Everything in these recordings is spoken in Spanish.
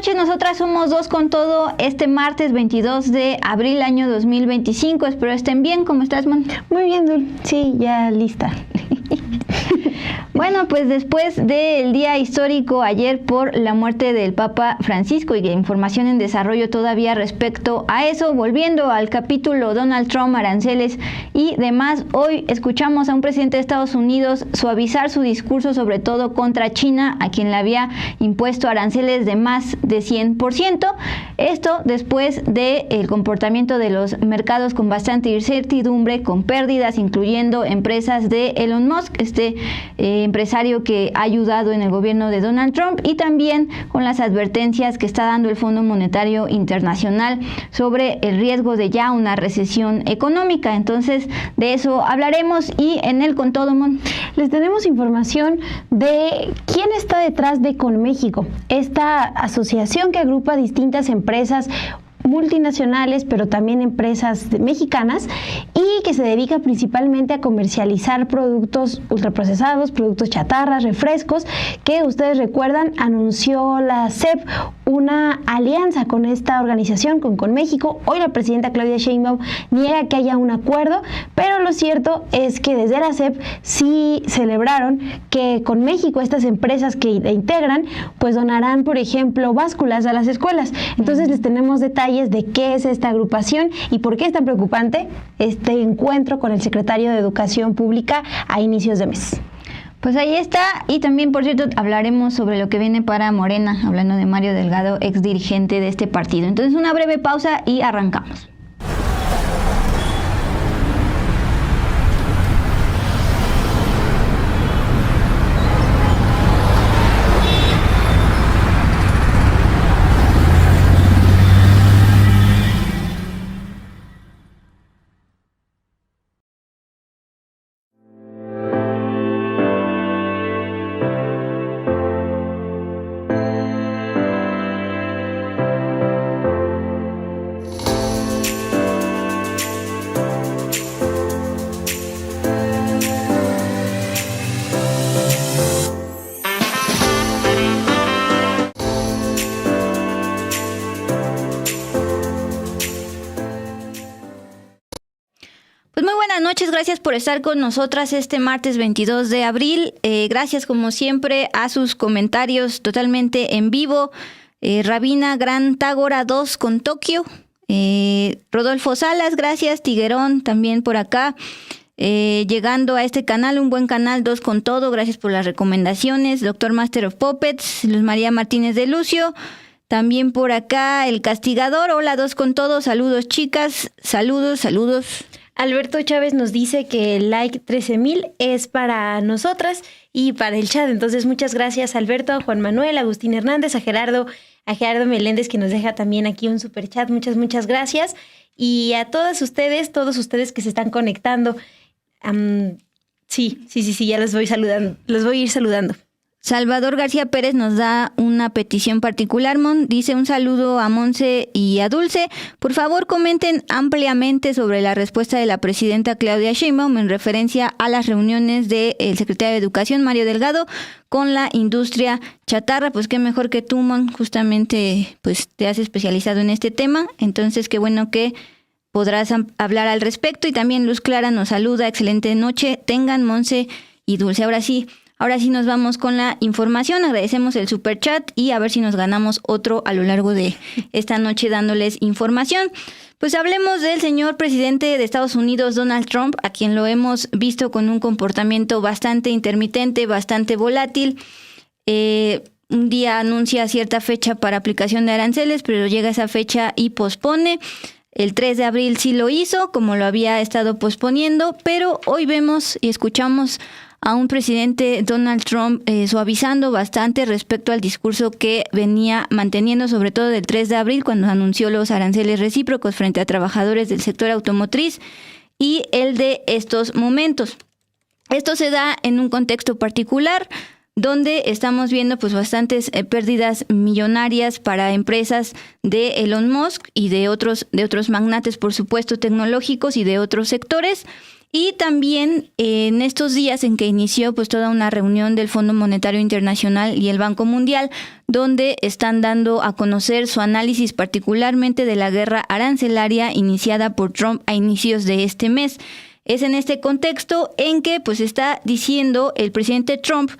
noches, nosotras somos Dos con Todo este martes 22 de abril año 2025. Espero estén bien. ¿Cómo estás, Mon? Muy bien, Dul. Sí, ya lista. Bueno, pues después del día histórico ayer por la muerte del Papa Francisco y de información en desarrollo todavía respecto a eso, volviendo al capítulo Donald Trump, aranceles y demás, hoy escuchamos a un presidente de Estados Unidos suavizar su discurso sobre todo contra China, a quien le había impuesto aranceles de más de 100%. Esto después del comportamiento de los mercados con bastante incertidumbre, con pérdidas, incluyendo empresas de Elon Musk, empresario que ha ayudado en el gobierno de Donald Trump, y también con las advertencias que está dando el Fondo Monetario Internacional sobre el riesgo de ya una recesión económica. Entonces, de eso hablaremos y en el Con Todo, Mon, les tenemos información de quién está detrás de Conméxico, esta asociación que agrupa distintas empresas multinacionales, pero también empresas mexicanas, y que se dedica principalmente a comercializar productos ultraprocesados, productos chatarras, refrescos, que ustedes recuerdan, anunció la SEP una alianza con esta organización, con Conméxico. Hoy la presidenta Claudia Sheinbaum niega que haya un acuerdo, pero lo cierto es que desde la SEP sí celebraron que Conméxico, estas empresas que la integran, pues donarán, por ejemplo, básculas a las escuelas. Entonces les tenemos detalles de qué es esta agrupación y por qué es tan preocupante este encuentro con el secretario de Educación Pública a inicios de mes. Pues ahí está, y también, por cierto, hablaremos sobre lo que viene para Morena, hablando de Mario Delgado, ex dirigente de este partido. Entonces, una breve pausa y arrancamos. Noches, gracias por estar con nosotras este martes 22 de abril. Gracias como siempre a sus comentarios totalmente en vivo. Rabina Gran Tágora 2 con Tokio. Rodolfo Salas, gracias. Tiguerón también por acá. Llegando a este canal, un buen canal, Dos con Todo. Gracias por las recomendaciones. Doctor Master of Puppets, Luz María Martínez de Lucio. También por acá El Castigador. Hola, Dos con Todo. Saludos, chicas. Saludos. Alberto Chávez nos dice que el like 13,000 es para nosotras y para el chat. Entonces, muchas gracias, Alberto, a Juan Manuel, a Agustín Hernández, a Gerardo Meléndez, que nos deja también aquí un superchat. Muchas gracias. Y a todos ustedes que se están conectando. Sí, ya los voy saludando. Los voy a ir saludando. Salvador García Pérez nos da una petición particular, Mon. Dice un saludo a Monse y a Dulce. Por favor, comenten ampliamente sobre la respuesta de la presidenta Claudia Sheinbaum en referencia a las reuniones del secretario de Educación, Mario Delgado, con la industria chatarra. Pues qué mejor que tú, Mon. Justamente pues te has especializado en este tema. Entonces, qué bueno que podrás hablar al respecto. Y también Luz Clara nos saluda. Excelente noche. Tengan, Monse y Dulce. Ahora sí nos vamos con la información. Agradecemos el superchat y a ver si nos ganamos otro a lo largo de esta noche dándoles información. Pues hablemos del señor presidente de Estados Unidos, Donald Trump, a quien lo hemos visto con un comportamiento bastante intermitente, bastante volátil. Un día anuncia cierta fecha para aplicación de aranceles, pero llega esa fecha y pospone. El 3 de abril sí lo hizo, como lo había estado posponiendo, pero hoy vemos y escuchamos a un presidente Donald Trump suavizando bastante respecto al discurso que venía manteniendo, sobre todo del 3 de abril, cuando anunció los aranceles recíprocos frente a trabajadores del sector automotriz, y el de estos momentos. Esto se da en un contexto particular donde estamos viendo pues bastantes pérdidas millonarias para empresas de Elon Musk y de otros magnates, por supuesto, tecnológicos y de otros sectores. Y también en estos días en que inició pues toda una reunión del Fondo Monetario Internacional y el Banco Mundial, donde están dando a conocer su análisis particularmente de la guerra arancelaria iniciada por Trump a inicios de este mes. Es en este contexto en que pues está diciendo el presidente Trump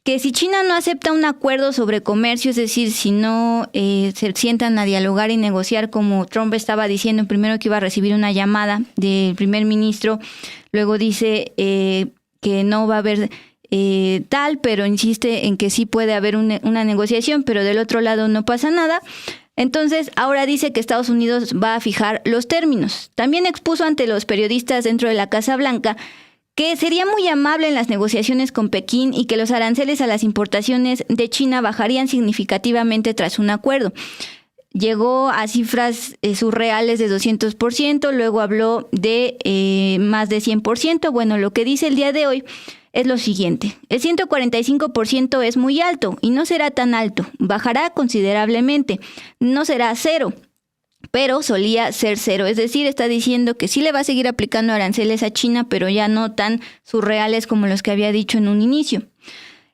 que si China no acepta un acuerdo sobre comercio, es decir, si no se sientan a dialogar y negociar, como Trump estaba diciendo, primero que iba a recibir una llamada del primer ministro, luego dice que no va a haber tal, pero insiste en que sí puede haber una negociación, pero del otro lado no pasa nada. Entonces, ahora dice que Estados Unidos va a fijar los términos. También expuso ante los periodistas dentro de la Casa Blanca que sería muy amable en las negociaciones con Pekín y que los aranceles a las importaciones de China bajarían significativamente tras un acuerdo. Llegó a cifras surreales de 200%, luego habló de más de 100%. Bueno, lo que dice el día de hoy es lo siguiente: el 145% es muy alto y no será tan alto, bajará considerablemente, no será cero, pero solía ser cero. Es decir, está diciendo que sí le va a seguir aplicando aranceles a China, pero ya no tan surreales como los que había dicho en un inicio.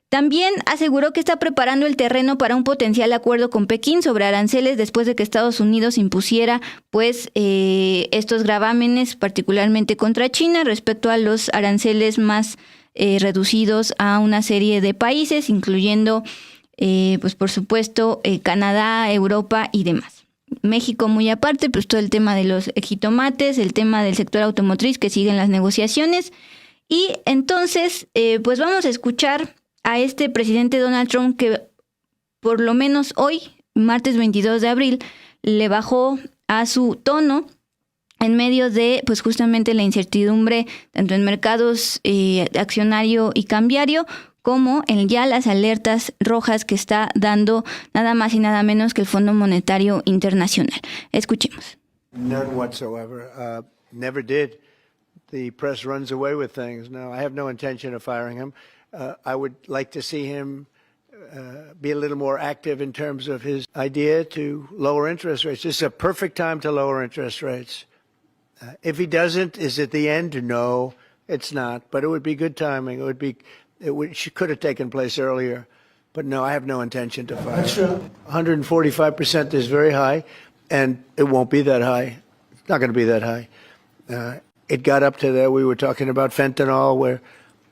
También aseguró que está preparando el terreno para un potencial acuerdo con Pekín sobre aranceles después de que Estados Unidos impusiera pues estos gravámenes, particularmente contra China, respecto a los aranceles más reducidos a una serie de países, incluyendo pues por supuesto Canadá, Europa y demás. México muy aparte, pues todo el tema de los jitomates, el tema del sector automotriz que siguen las negociaciones. Y entonces, pues vamos a escuchar a este presidente Donald Trump que por lo menos hoy, martes 22 de abril, le bajó a su tono en medio de pues justamente la incertidumbre tanto en mercados accionario y cambiario, como en ya las alertas rojas que está dando nada más y nada menos que el Fondo Monetario Internacional. Escuchemos. None whatsoever. Never did. The press runs away with things. No, I have no intention of firing him. I would like to see him be a little more active in terms of his idea to lower interest rates. This is a perfect time to lower interest rates. If he doesn't, is it the end? No, it's not. But it would be good timing. It could have taken place earlier, but no, I have no intention to fire. That's true. 145% is very high, and it won't be that high. It's not going to be that high. It got up to there. We were talking about fentanyl, where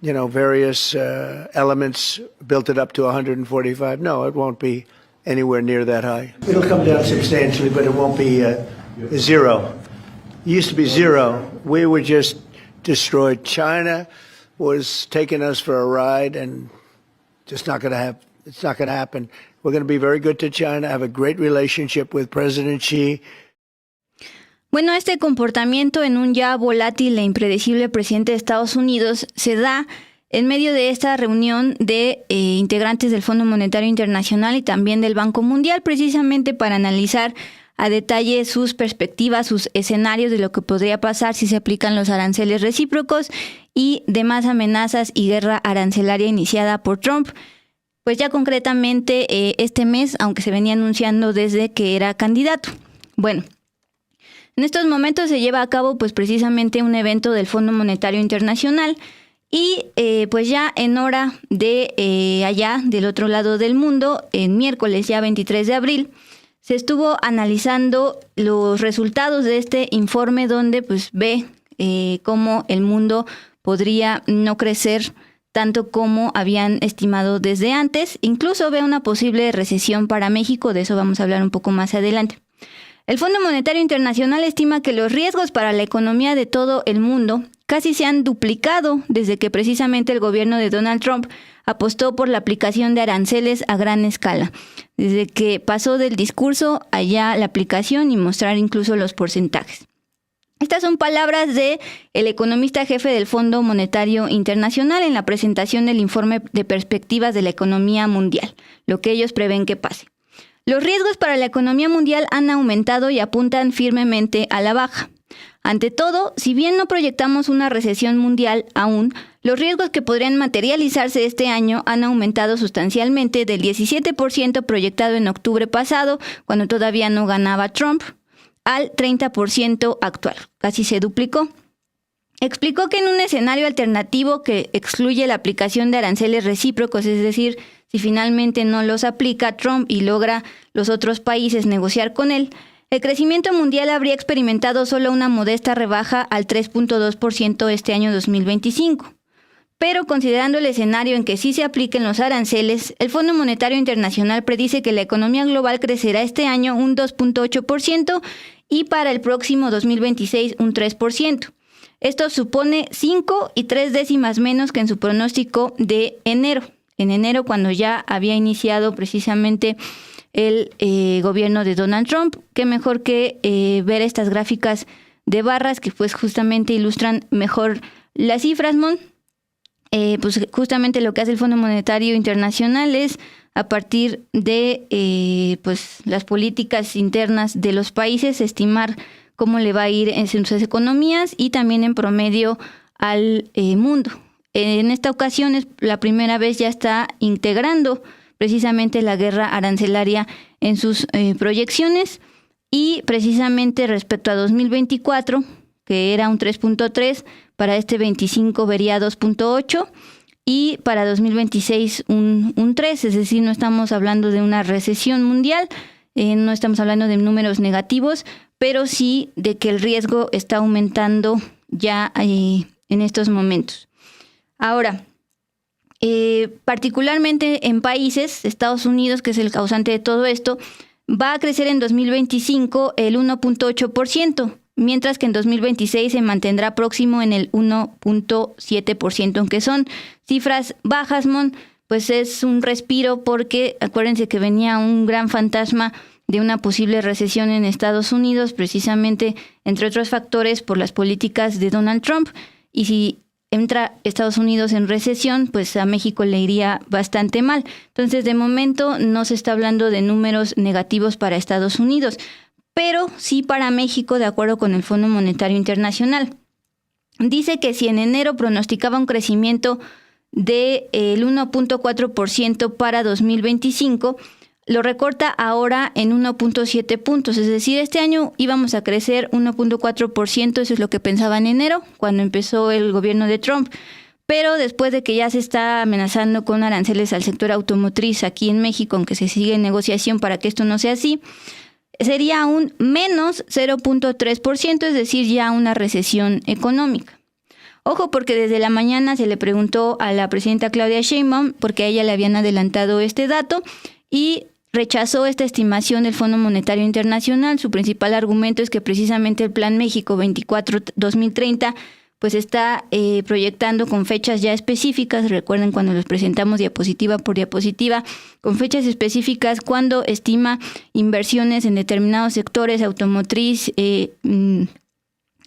various elements built it up to 145. No, it won't be anywhere near that high. It'll come down substantially, but it won't be zero. It used to be zero. We were just destroyed. China was taking us for a ride, and just not going to have. It's not going to happen. We're going to be very good to China. Have a great relationship with President Xi. Bueno, este comportamiento en un ya volátil e impredecible presidente de Estados Unidos se da en medio de esta reunión de integrantes del Fondo Monetario Internacional y también del Banco Mundial, precisamente para analizar a detalle sus perspectivas, sus escenarios de lo que podría pasar si se aplican los aranceles recíprocos y demás amenazas y guerra arancelaria iniciada por Trump. Pues ya concretamente este mes, aunque se venía anunciando desde que era candidato. Bueno, en estos momentos se lleva a cabo pues precisamente un evento del Fondo Monetario Internacional y pues ya en hora de allá del otro lado del mundo, el miércoles ya 23 de abril, se estuvo analizando los resultados de este informe donde pues ve cómo el mundo podría no crecer tanto como habían estimado desde antes. Incluso ve una posible recesión para México, de eso vamos a hablar un poco más adelante. El Fondo Monetario Internacional estima que los riesgos para la economía de todo el mundo casi se han duplicado desde que precisamente el gobierno de Donald Trump apostó por la aplicación de aranceles a gran escala, desde que pasó del discurso allá la aplicación y mostrar incluso los porcentajes. Estas son palabras de el economista jefe del Fondo Monetario Internacional en la presentación del informe de perspectivas de la economía mundial, lo que ellos prevén que pase. Los riesgos para la economía mundial han aumentado y apuntan firmemente a la baja. Ante todo, si bien no proyectamos una recesión mundial aún, los riesgos que podrían materializarse este año han aumentado sustancialmente del 17% proyectado en octubre pasado, cuando todavía no ganaba Trump, al 30% actual. Casi se duplicó. Explicó que en un escenario alternativo que excluye la aplicación de aranceles recíprocos, es decir, si finalmente no los aplica Trump y logra los otros países negociar con él, el crecimiento mundial habría experimentado solo una modesta rebaja al 3.2% este año 2025. Pero considerando el escenario en que sí se apliquen los aranceles, el Fondo Monetario Internacional predice que la economía global crecerá este año un 2.8% y para el próximo 2026 un 3%. Esto supone 5 3/10 menos que en su pronóstico de enero. En enero, cuando ya había iniciado precisamente el gobierno de Donald Trump, qué mejor que ver estas gráficas de barras que pues justamente ilustran mejor las cifras, Mon. Pues justamente lo que hace el Fondo Monetario Internacional es, a partir de pues las políticas internas de los países, estimar cómo le va a ir en sus economías y también en promedio al mundo. En esta ocasión es la primera vez ya está integrando precisamente la guerra arancelaria en sus proyecciones, y precisamente respecto a 2024, que era un 3.3, para este 25 vería 2.8 y para 2026 un 3, es decir, no estamos hablando de una recesión mundial, no estamos hablando de números negativos, pero sí de que el riesgo está aumentando ya en estos momentos. Ahora, particularmente en países, Estados Unidos, que es el causante de todo esto, va a crecer en 2025 el 1.8%, mientras que en 2026 se mantendrá próximo en el 1.7%, aunque son cifras bajas, Mon, pues es un respiro porque acuérdense que venía un gran fantasma de una posible recesión en Estados Unidos, precisamente, entre otros factores, por las políticas de Donald Trump, y si entra Estados Unidos en recesión, pues a México le iría bastante mal. Entonces, de momento no se está hablando de números negativos para Estados Unidos, pero sí para México, de acuerdo con el Fondo Monetario Internacional. Dice que si en enero pronosticaba un crecimiento del 1.4% para 2025, lo recorta ahora en 1.7 puntos, es decir, este año íbamos a crecer 1.4%, eso es lo que pensaba en enero, cuando empezó el gobierno de Trump, pero después de que ya se está amenazando con aranceles al sector automotriz aquí en México, aunque se sigue en negociación para que esto no sea así, sería un menos 0.3%, es decir, ya una recesión económica. Ojo, porque desde la mañana se le preguntó a la presidenta Claudia Sheinbaum, porque a ella le habían adelantado este dato, y rechazó esta estimación del Fondo Monetario Internacional. Su principal argumento es que precisamente el Plan México 24-2030 pues está proyectando con fechas ya específicas. Recuerden cuando los presentamos diapositiva por diapositiva, con fechas específicas cuando estima inversiones en determinados sectores, automotriz,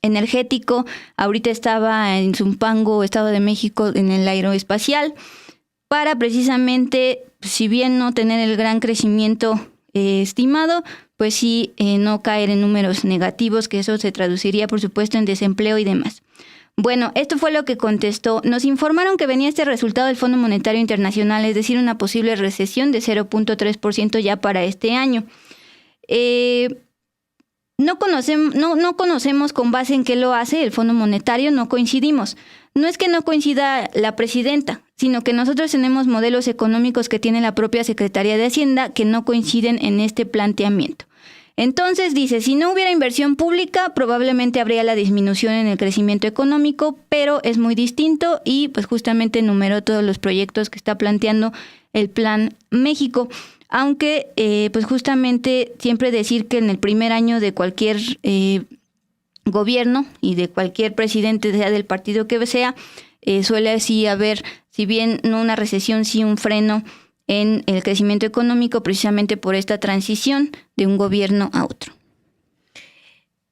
energético. Ahorita estaba en Zumpango, Estado de México, en el aeroespacial, para precisamente, si bien no tener el gran crecimiento estimado, pues sí no caer en números negativos, que eso se traduciría, por supuesto, en desempleo y demás. Bueno, esto fue lo que contestó. Nos informaron que venía este resultado del Fondo Monetario Internacional, es decir, una posible recesión de 0.3% ya para este año. No conocemos con base en qué lo hace el Fondo Monetario, no coincidimos. No es que no coincida la presidenta, sino que nosotros tenemos modelos económicos que tiene la propia Secretaría de Hacienda que no coinciden en este planteamiento. Entonces dice, si no hubiera inversión pública, probablemente habría la disminución en el crecimiento económico, pero es muy distinto y pues justamente enumeró todos los proyectos que está planteando el Plan México. Aunque pues justamente siempre decir que en el primer año de cualquier gobierno y de cualquier presidente, sea del partido que sea, suele así haber, si bien no una recesión, sí un freno en el crecimiento económico, precisamente por esta transición de un gobierno a otro.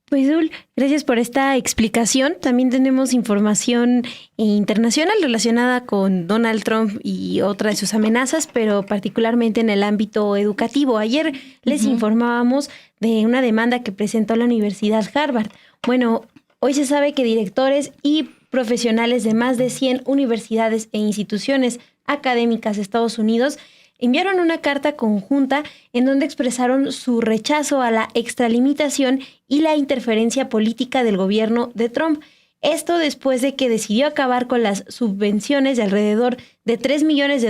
Pues Dul, gracias por esta explicación. También tenemos información internacional relacionada con Donald Trump y otra de sus amenazas, pero particularmente en el ámbito educativo. Ayer les informábamos de una demanda que presentó la Universidad Harvard. Bueno, hoy se sabe que directores y profesionales de más de 100 universidades e instituciones académicas de Estados Unidos enviaron una carta conjunta en donde expresaron su rechazo a la extralimitación y la interferencia política del gobierno de Trump. Esto después de que decidió acabar con las subvenciones de alrededor de $3 millones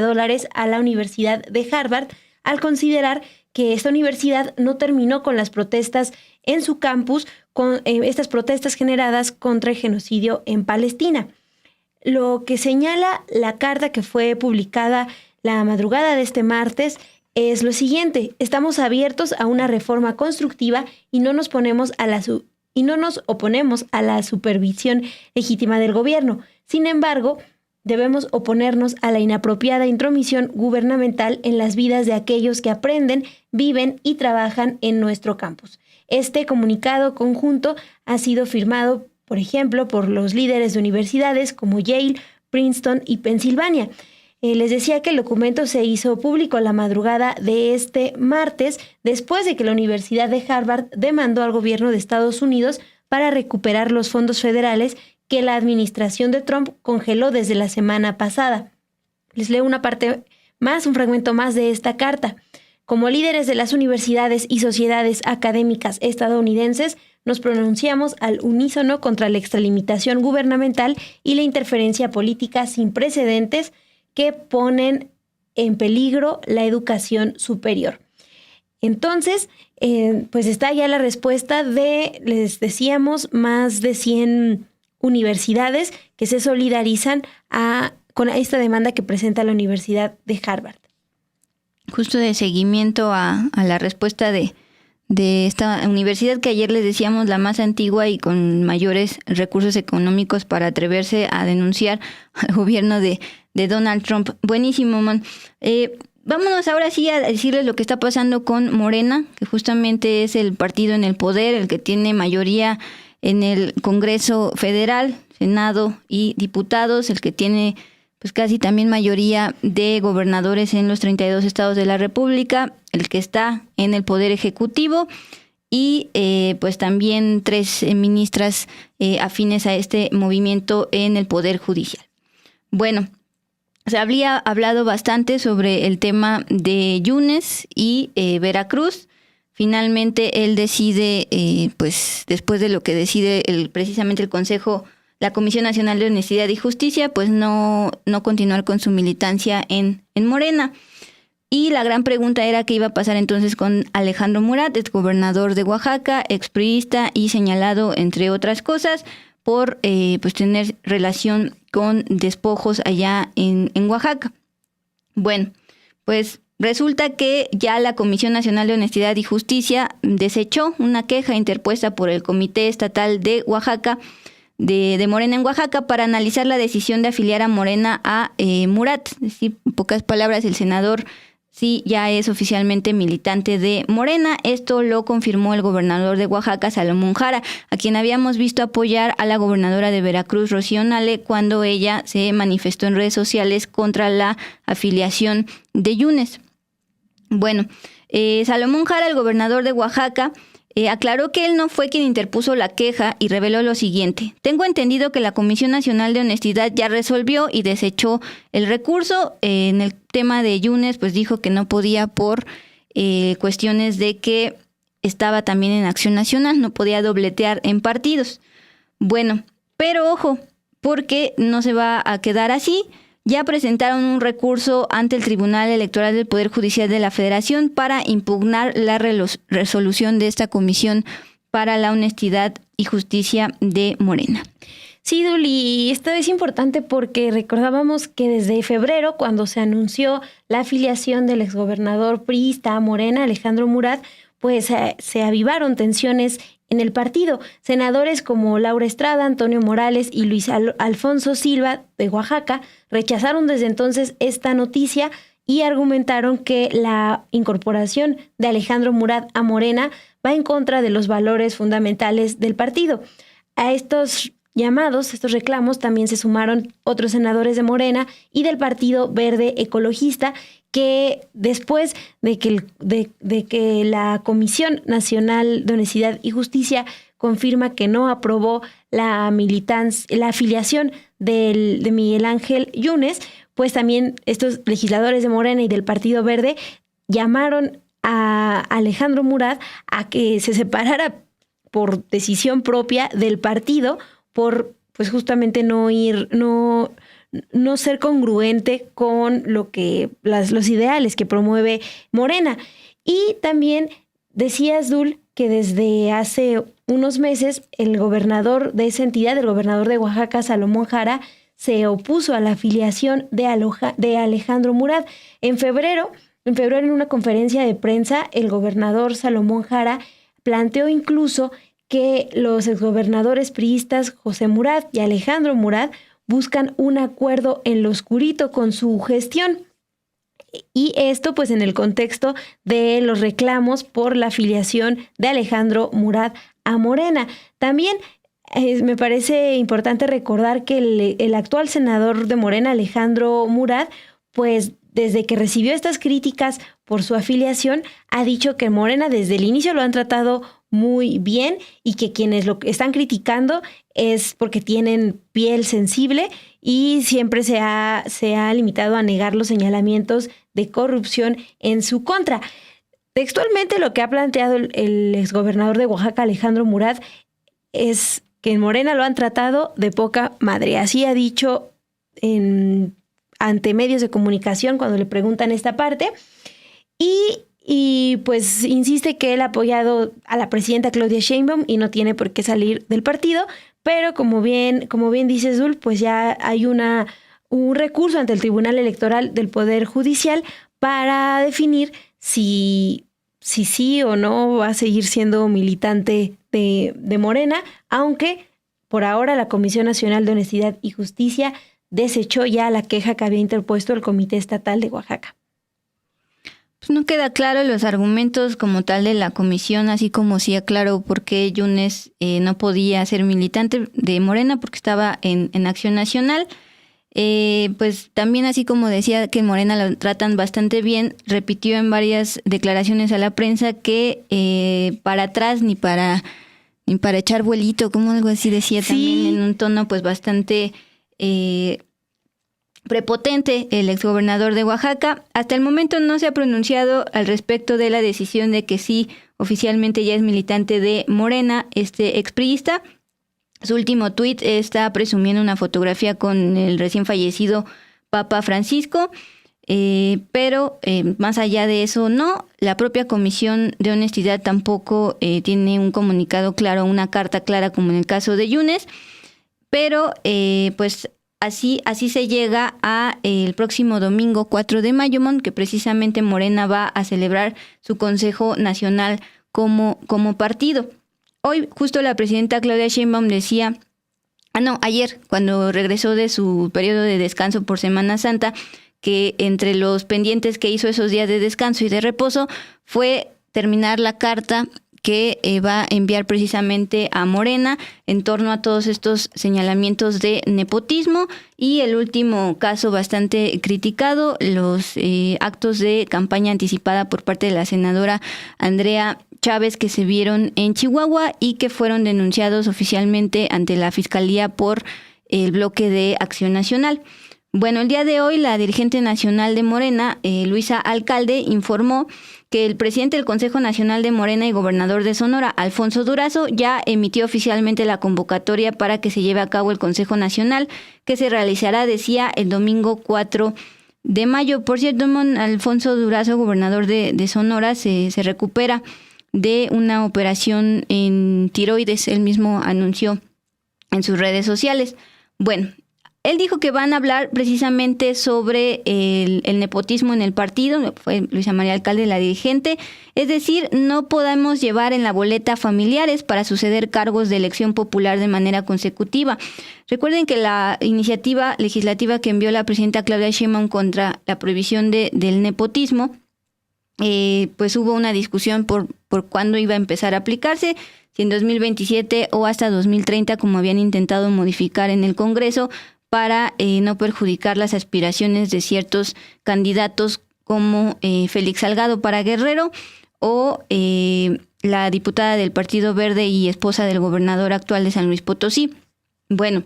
a la Universidad de Harvard, al considerar que esta universidad no terminó con las protestas en su campus, con estas protestas generadas contra el genocidio en Palestina. Lo que señala la carta que fue publicada la madrugada de este martes es lo siguiente: estamos abiertos a una reforma constructiva y no nos oponemos a la supervisión legítima del gobierno. Sin embargo, debemos oponernos a la inapropiada intromisión gubernamental en las vidas de aquellos que aprenden, viven y trabajan en nuestro campus. Este comunicado conjunto ha sido firmado, por ejemplo, por los líderes de universidades como Yale, Princeton y Pensilvania. Les decía que el documento se hizo público la madrugada de este martes, después de que la Universidad de Harvard demandó al gobierno de Estados Unidos para recuperar los fondos federales que la administración de Trump congeló desde la semana pasada. Les leo una parte más, un fragmento más de esta carta. Como líderes de las universidades y sociedades académicas estadounidenses, nos pronunciamos al unísono contra la extralimitación gubernamental y la interferencia política sin precedentes que ponen en peligro la educación superior. Entonces, pues está ya la respuesta de, les decíamos, más de 100 universidades que se solidarizan con esta demanda que presenta la Universidad de Harvard. Justo de seguimiento a la respuesta de esta universidad, que ayer les decíamos la más antigua y con mayores recursos económicos para atreverse a denunciar al gobierno de Donald Trump. Buenísimo, man. Vámonos ahora sí a decirles lo que está pasando con Morena, que justamente es el partido en el poder, el que tiene mayoría en el Congreso Federal, Senado y diputados, el que tiene pues casi también mayoría de gobernadores en los 32 estados de la República, el que está en el Poder Ejecutivo y pues también 3 ministras afines a este movimiento en el Poder Judicial. Bueno, se había hablado bastante sobre el tema de Yunes y Veracruz. Finalmente él decide, pues después de lo que decide precisamente el Consejo, la Comisión Nacional de Honestidad y Justicia, pues no continuar con su militancia en Morena. Y la gran pregunta era qué iba a pasar entonces con Alejandro Murat, exgobernador de Oaxaca, expriista y señalado, entre otras cosas, por pues tener relación con despojos allá en Oaxaca. Bueno, pues resulta que ya la Comisión Nacional de Honestidad y Justicia desechó una queja interpuesta por el Comité Estatal de Oaxaca, de Morena en Oaxaca, para analizar la decisión de afiliar a Morena a Murat. Es decir, en pocas palabras, el senador sí ya es oficialmente militante de Morena. Esto lo confirmó el gobernador de Oaxaca, Salomón Jara, a quien habíamos visto apoyar a la gobernadora de Veracruz, Rocío Nale, cuando ella se manifestó en redes sociales contra la afiliación de Yunes. Bueno, Salomón Jara, el gobernador de Oaxaca, aclaró que él no fue quien interpuso la queja y reveló lo siguiente: tengo entendido que la Comisión Nacional de Honestidad ya resolvió y desechó el recurso. En el tema de Yunes, pues dijo que no podía por cuestiones de que estaba también en Acción Nacional, no podía dobletear en partidos. Bueno, pero ojo, porque no se va a quedar así. Ya presentaron un recurso ante el Tribunal Electoral del Poder Judicial de la Federación para impugnar la resolución de esta Comisión para la Honestidad y Justicia de Morena. Sí, Duli, esto es importante porque recordábamos que desde febrero, cuando se anunció la afiliación del exgobernador priista a Morena, Alejandro Murat, pues se avivaron tensiones en el partido. Senadores como Laura Estrada, Antonio Morales y Luis Alfonso Silva de Oaxaca rechazaron desde entonces esta noticia y argumentaron que la incorporación de Alejandro Murat a Morena va en contra de los valores fundamentales del partido. A estos llamados, estos reclamos, también se sumaron otros senadores de Morena y del Partido Verde Ecologista, que después de que la Comisión Nacional de Honestidad y Justicia confirma que no aprobó la afiliación de Miguel Ángel Yunes, pues también estos legisladores de Morena y del Partido Verde llamaron a Alejandro Murat a que se separara por decisión propia del partido por pues justamente no ser congruente con lo que los ideales que promueve Morena. Y también decías, Dul, que desde hace unos meses el gobernador de esa entidad, el gobernador de Oaxaca, Salomón Jara, se opuso a la afiliación de Alejandro Murat. En febrero, en una conferencia de prensa, el gobernador Salomón Jara planteó incluso que los exgobernadores priistas José Murat y Alejandro Murat buscan un acuerdo en lo oscurito con su gestión. Y esto pues en el contexto de los reclamos por la afiliación de Alejandro Murat a Morena. También me parece importante recordar que el actual senador de Morena, Alejandro Murat, pues desde que recibió estas críticas por su afiliación, ha dicho que Morena desde el inicio lo han tratado muy bien y que quienes lo están criticando es porque tienen piel sensible y siempre se ha limitado a negar los señalamientos de corrupción en su contra. Textualmente lo que ha planteado el exgobernador de Oaxaca, Alejandro Murat, es que en Morena lo han tratado de poca madre. Así ha dicho ante medios de comunicación cuando le preguntan esta parte. Y pues insiste que él ha apoyado a la presidenta Claudia Sheinbaum y no tiene por qué salir del partido, pero como bien dice Zul, pues ya hay un recurso ante el Tribunal Electoral del Poder Judicial para definir si sí o no va a seguir siendo militante de Morena, aunque por ahora la Comisión Nacional de Honestidad y Justicia desechó ya la queja que había interpuesto el Comité Estatal de Oaxaca. Pues no queda claro los argumentos como tal de la comisión, así como sí aclaró por qué Yunes no podía ser militante de Morena porque estaba en Acción Nacional. Pues también, así como decía que en Morena lo tratan bastante bien, repitió en varias declaraciones a la prensa que para atrás ni para echar vuelito, como algo así decía, sí. También en un tono pues bastante prepotente el exgobernador de Oaxaca. Hasta el momento no se ha pronunciado al respecto de la decisión de que sí, oficialmente ya es militante de Morena, este expriista. Su último tuit está presumiendo una fotografía con el recién fallecido Papa Francisco, pero más allá de eso no. La propia Comisión de Honestidad tampoco tiene un comunicado claro, una carta clara como en el caso de Yunes, pero pues Así se llega a el próximo domingo 4 de mayo, que precisamente Morena va a celebrar su Consejo Nacional como partido. Hoy justo la presidenta Claudia Sheinbaum decía, ayer cuando regresó de su periodo de descanso por Semana Santa, que entre los pendientes que hizo esos días de descanso y de reposo fue terminar la carta que va a enviar precisamente a Morena en torno a todos estos señalamientos de nepotismo y el último caso bastante criticado, los actos de campaña anticipada por parte de la senadora Andrea Chávez que se vieron en Chihuahua y que fueron denunciados oficialmente ante la Fiscalía por el bloque de Acción Nacional. Bueno, el día de hoy la dirigente nacional de Morena, Luisa Alcalde, informó que el presidente del Consejo Nacional de Morena y gobernador de Sonora, Alfonso Durazo, ya emitió oficialmente la convocatoria para que se lleve a cabo el Consejo Nacional, que se realizará, decía, el domingo 4 de mayo. Por cierto, Alfonso Durazo, gobernador de Sonora, se recupera de una operación en tiroides. Él mismo anunció en sus redes sociales. Bueno, él dijo que van a hablar precisamente sobre el nepotismo en el partido, fue Luisa María Alcalde la dirigente, es decir, no podemos llevar en la boleta familiares para suceder cargos de elección popular de manera consecutiva. Recuerden que la iniciativa legislativa que envió la presidenta Claudia Sheinbaum contra la prohibición del nepotismo, pues hubo una discusión por cuándo iba a empezar a aplicarse, si en 2027 o hasta 2030, como habían intentado modificar en el Congreso, para no perjudicar las aspiraciones de ciertos candidatos como Félix Salgado para Guerrero o la diputada del Partido Verde y esposa del gobernador actual de San Luis Potosí. Bueno,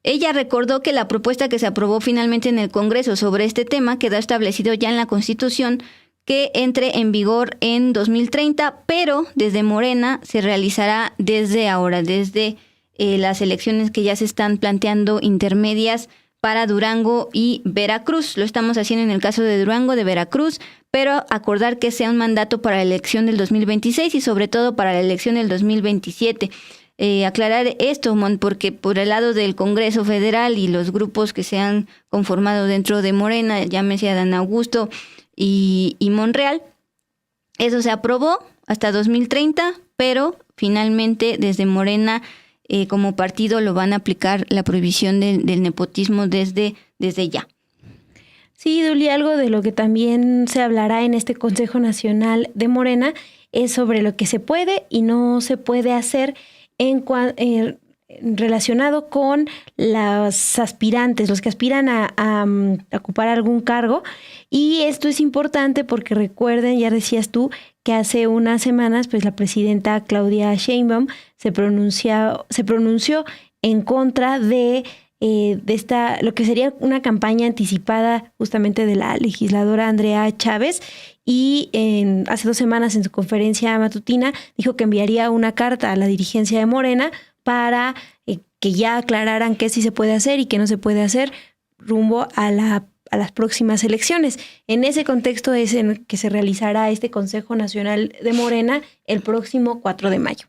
ella recordó que la propuesta que se aprobó finalmente en el Congreso sobre este tema quedó establecido ya en la Constitución que entre en vigor en 2030, pero desde Morena se realizará desde ahora, desde las elecciones que ya se están planteando intermedias para Durango y Veracruz. Lo estamos haciendo en el caso de Durango, de Veracruz, pero acordar que sea un mandato para la elección del 2026 y sobre todo para la elección del 2027. Aclarar esto, porque por el lado del Congreso Federal y los grupos que se han conformado dentro de Morena, llámese Adán Augusto y Monreal, eso se aprobó hasta 2030, pero finalmente desde Morena como partido lo van a aplicar la prohibición del nepotismo desde ya. Sí, Duli, algo de lo que también se hablará en este Consejo Nacional de Morena es sobre lo que se puede y no se puede hacer relacionado con las aspirantes, los que aspiran a ocupar algún cargo. Y esto es importante porque recuerden, ya decías tú, que hace unas semanas pues la presidenta Claudia Sheinbaum se pronunció en contra de esta, lo que sería una campaña anticipada justamente de la legisladora Andrea Chávez, y hace 2 semanas en su conferencia matutina dijo que enviaría una carta a la dirigencia de Morena para que ya aclararan qué sí se puede hacer y qué no se puede hacer rumbo a las próximas elecciones. En ese contexto es en que se realizará este Consejo Nacional de Morena el próximo 4 de mayo.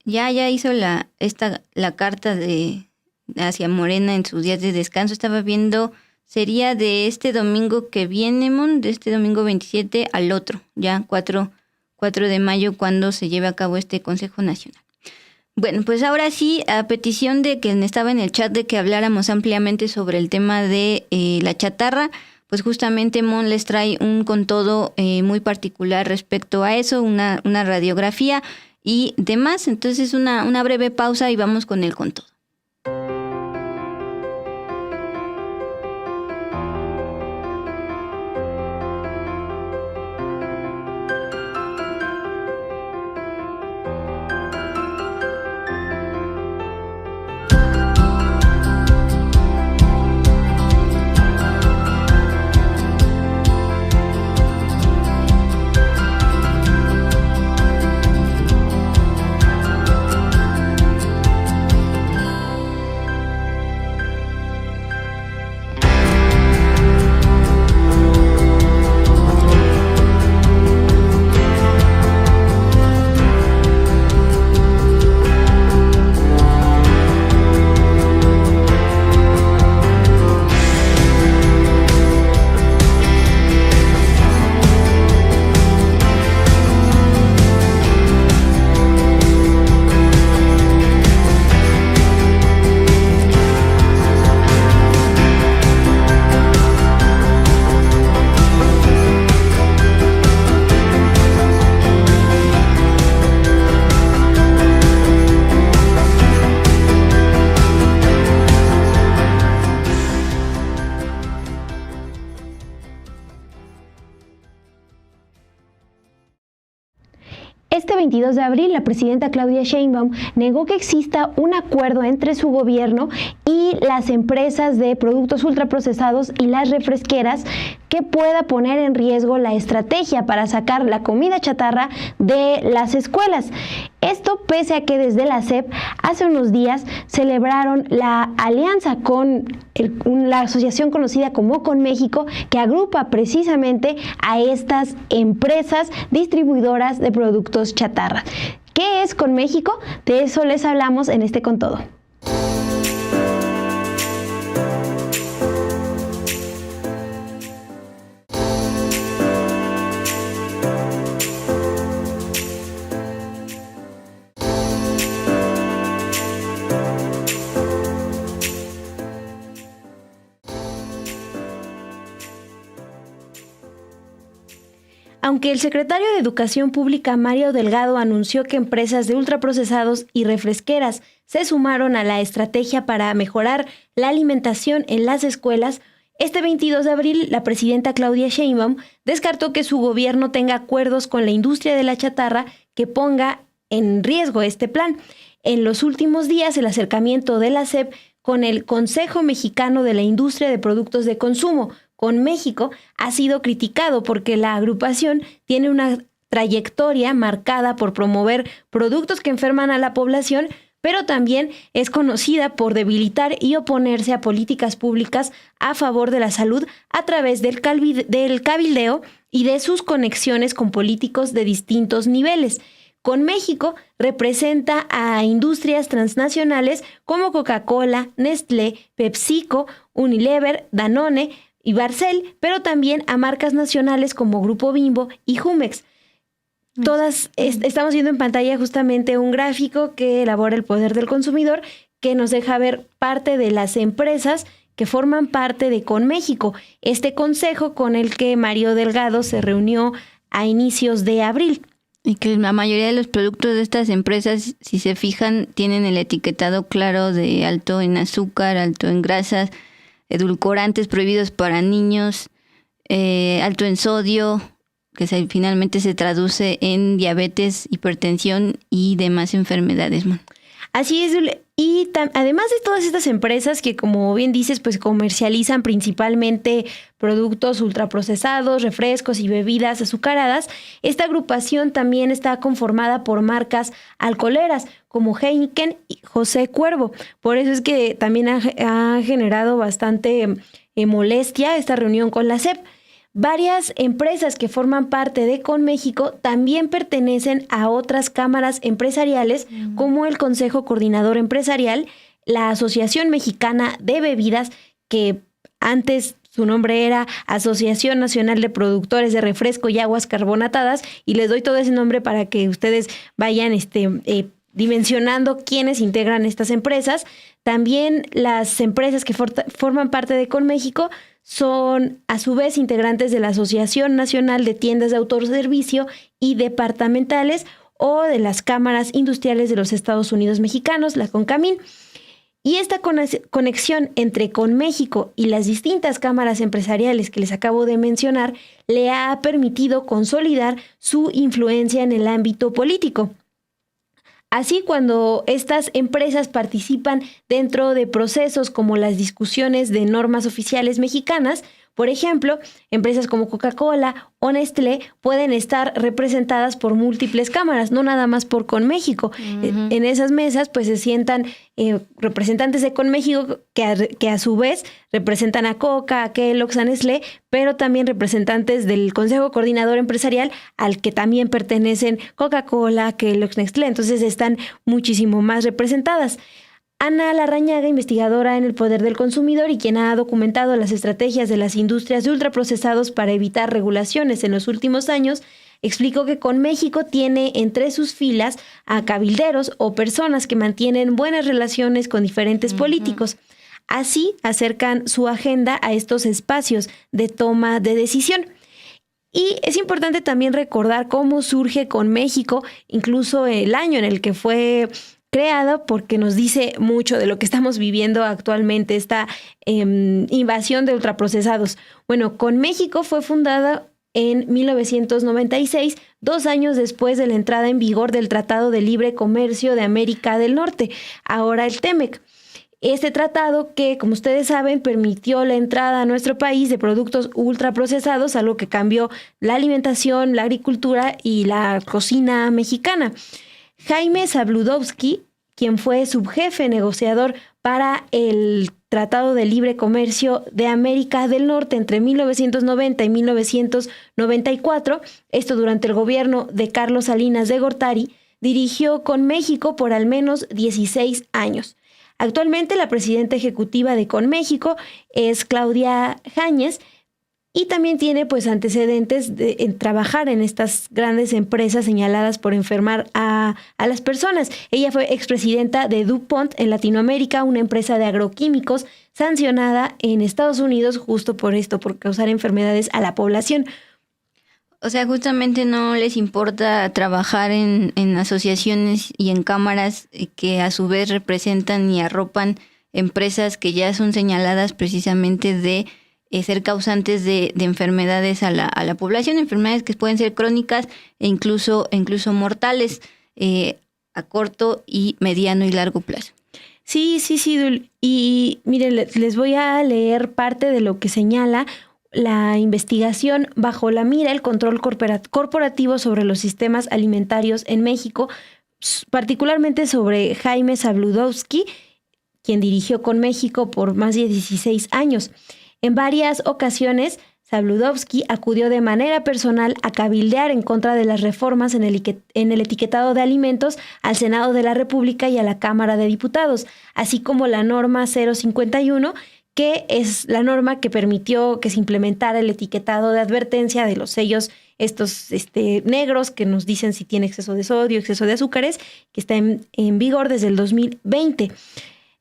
Ya hizo la carta hacia Morena en sus días de descanso. Estaba viendo, sería de este domingo que viene, de este domingo 27 al otro, ya 4 de mayo, cuando se lleve a cabo este Consejo Nacional. Bueno, pues ahora sí, a petición de quien estaba en el chat de que habláramos ampliamente sobre el tema de la chatarra, pues justamente Mon les trae un con todo muy particular respecto a eso, una radiografía y demás. Entonces una breve pausa y vamos con el con todo. Este 22 de abril, la presidenta Claudia Sheinbaum negó que exista un acuerdo entre su gobierno y las empresas de productos ultraprocesados y las refresqueras que pueda poner en riesgo la estrategia para sacar la comida chatarra de las escuelas. Esto pese a que desde la SEP hace unos días celebraron la alianza con la asociación conocida como Con México, que agrupa precisamente a estas empresas distribuidoras de productos chatarra. ¿Qué es Con México? De eso les hablamos en este Con Todo. Aunque el secretario de Educación Pública, Mario Delgado, anunció que empresas de ultraprocesados y refresqueras se sumaron a la estrategia para mejorar la alimentación en las escuelas, este 22 de abril la presidenta Claudia Sheinbaum descartó que su gobierno tenga acuerdos con la industria de la chatarra que ponga en riesgo este plan. En los últimos días, el acercamiento de la SEP con el Consejo Mexicano de la Industria de Productos de Consumo, Con México, ha sido criticado porque la agrupación tiene una trayectoria marcada por promover productos que enferman a la población, pero también es conocida por debilitar y oponerse a políticas públicas a favor de la salud a través del cabildeo y de sus conexiones con políticos de distintos niveles. Con México representa a industrias transnacionales como Coca-Cola, Nestlé, PepsiCo, Unilever, Danone y Barcel, pero también a marcas nacionales como Grupo Bimbo y Jumex. Todas estamos viendo en pantalla justamente un gráfico que elabora el Poder del Consumidor, que nos deja ver parte de las empresas que forman parte de ConMéxico, este consejo con el que Mario Delgado se reunió a inicios de abril. Y que la mayoría de los productos de estas empresas, si se fijan, tienen el etiquetado claro de alto en azúcar, alto en grasas, edulcorantes prohibidos para niños, alto en sodio, que finalmente se traduce en diabetes, hipertensión y demás enfermedades. Así es, y además de todas estas empresas que, como bien dices, pues comercializan principalmente productos ultraprocesados, refrescos y bebidas azucaradas, esta agrupación también está conformada por marcas alcoholeras como Heineken y José Cuervo. Por eso es que también ha generado bastante molestia esta reunión con la SEP. Varias empresas que forman parte de ConMéxico también pertenecen a otras cámaras empresariales como el Consejo Coordinador Empresarial, la Asociación Mexicana de Bebidas, que antes su nombre era Asociación Nacional de Productores de Refresco y Aguas Carbonatadas, y les doy todo ese nombre para que ustedes vayan dimensionando quiénes integran estas empresas. También las empresas que forman parte de ConMéxico son a su vez integrantes de la Asociación Nacional de Tiendas de Autoservicio y Departamentales o de las Cámaras Industriales de los Estados Unidos Mexicanos, la CONCAMIN. Y esta conexión entre ConMéxico y las distintas cámaras empresariales que les acabo de mencionar le ha permitido consolidar su influencia en el ámbito político. Así, cuando estas empresas participan dentro de procesos como las discusiones de normas oficiales mexicanas, por ejemplo, empresas como Coca-Cola o Nestlé pueden estar representadas por múltiples cámaras, no nada más por ConMéxico. En esas mesas pues se sientan representantes de ConMéxico que a su vez representan a Coca, a Kellogg's, a Nestlé, pero también representantes del Consejo Coordinador Empresarial al que también pertenecen Coca-Cola, Kellogg's, Nestlé. Entonces están muchísimo más representadas. Ana Larrañaga, investigadora en el Poder del Consumidor y quien ha documentado las estrategias de las industrias de ultraprocesados para evitar regulaciones en los últimos años, explicó que ConMéxico tiene entre sus filas a cabilderos o personas que mantienen buenas relaciones con diferentes políticos. Así acercan su agenda a estos espacios de toma de decisión. Y es importante también recordar cómo surge ConMéxico, incluso el año en el que fue creada, porque nos dice mucho de lo que estamos viviendo actualmente, esta invasión de ultraprocesados. Bueno, ConMéxico fue fundada en 1996, 2 años después de la entrada en vigor del Tratado de Libre Comercio de América del Norte, ahora el TEMEC. Este tratado que, como ustedes saben, permitió la entrada a nuestro país de productos ultraprocesados, algo que cambió la alimentación, la agricultura y la cocina mexicana. Jaime Zabludovsky, quien fue subjefe negociador para el Tratado de Libre Comercio de América del Norte entre 1990 y 1994, esto durante el gobierno de Carlos Salinas de Gortari, dirigió ConMéxico por al menos 16 años. Actualmente la presidenta ejecutiva de ConMéxico es Claudia Jáñez, y también tiene pues antecedentes en trabajar en estas grandes empresas señaladas por enfermar a las personas. Ella fue expresidenta de DuPont en Latinoamérica, una empresa de agroquímicos sancionada en Estados Unidos justo por esto, por causar enfermedades a la población. O sea, justamente no les importa trabajar en asociaciones y en cámaras que a su vez representan y arropan empresas que ya son señaladas precisamente de ser causantes de enfermedades a la población, enfermedades que pueden ser crónicas e incluso mortales a corto y mediano y largo plazo. Sí, Dul. Y miren, les voy a leer parte de lo que señala la investigación bajo la mira el control corporativo sobre los sistemas alimentarios en México, particularmente sobre Jaime Zabludovsky, quien dirigió con México por más de 16 años. En varias ocasiones, Zabludovsky acudió de manera personal a cabildear en contra de las reformas en el etiquetado de alimentos al Senado de la República y a la Cámara de Diputados, así como la norma 051, que es la norma que permitió que se implementara el etiquetado de advertencia de los sellos estos negros que nos dicen si tiene exceso de sodio, exceso de azúcares, que está en vigor desde el 2020.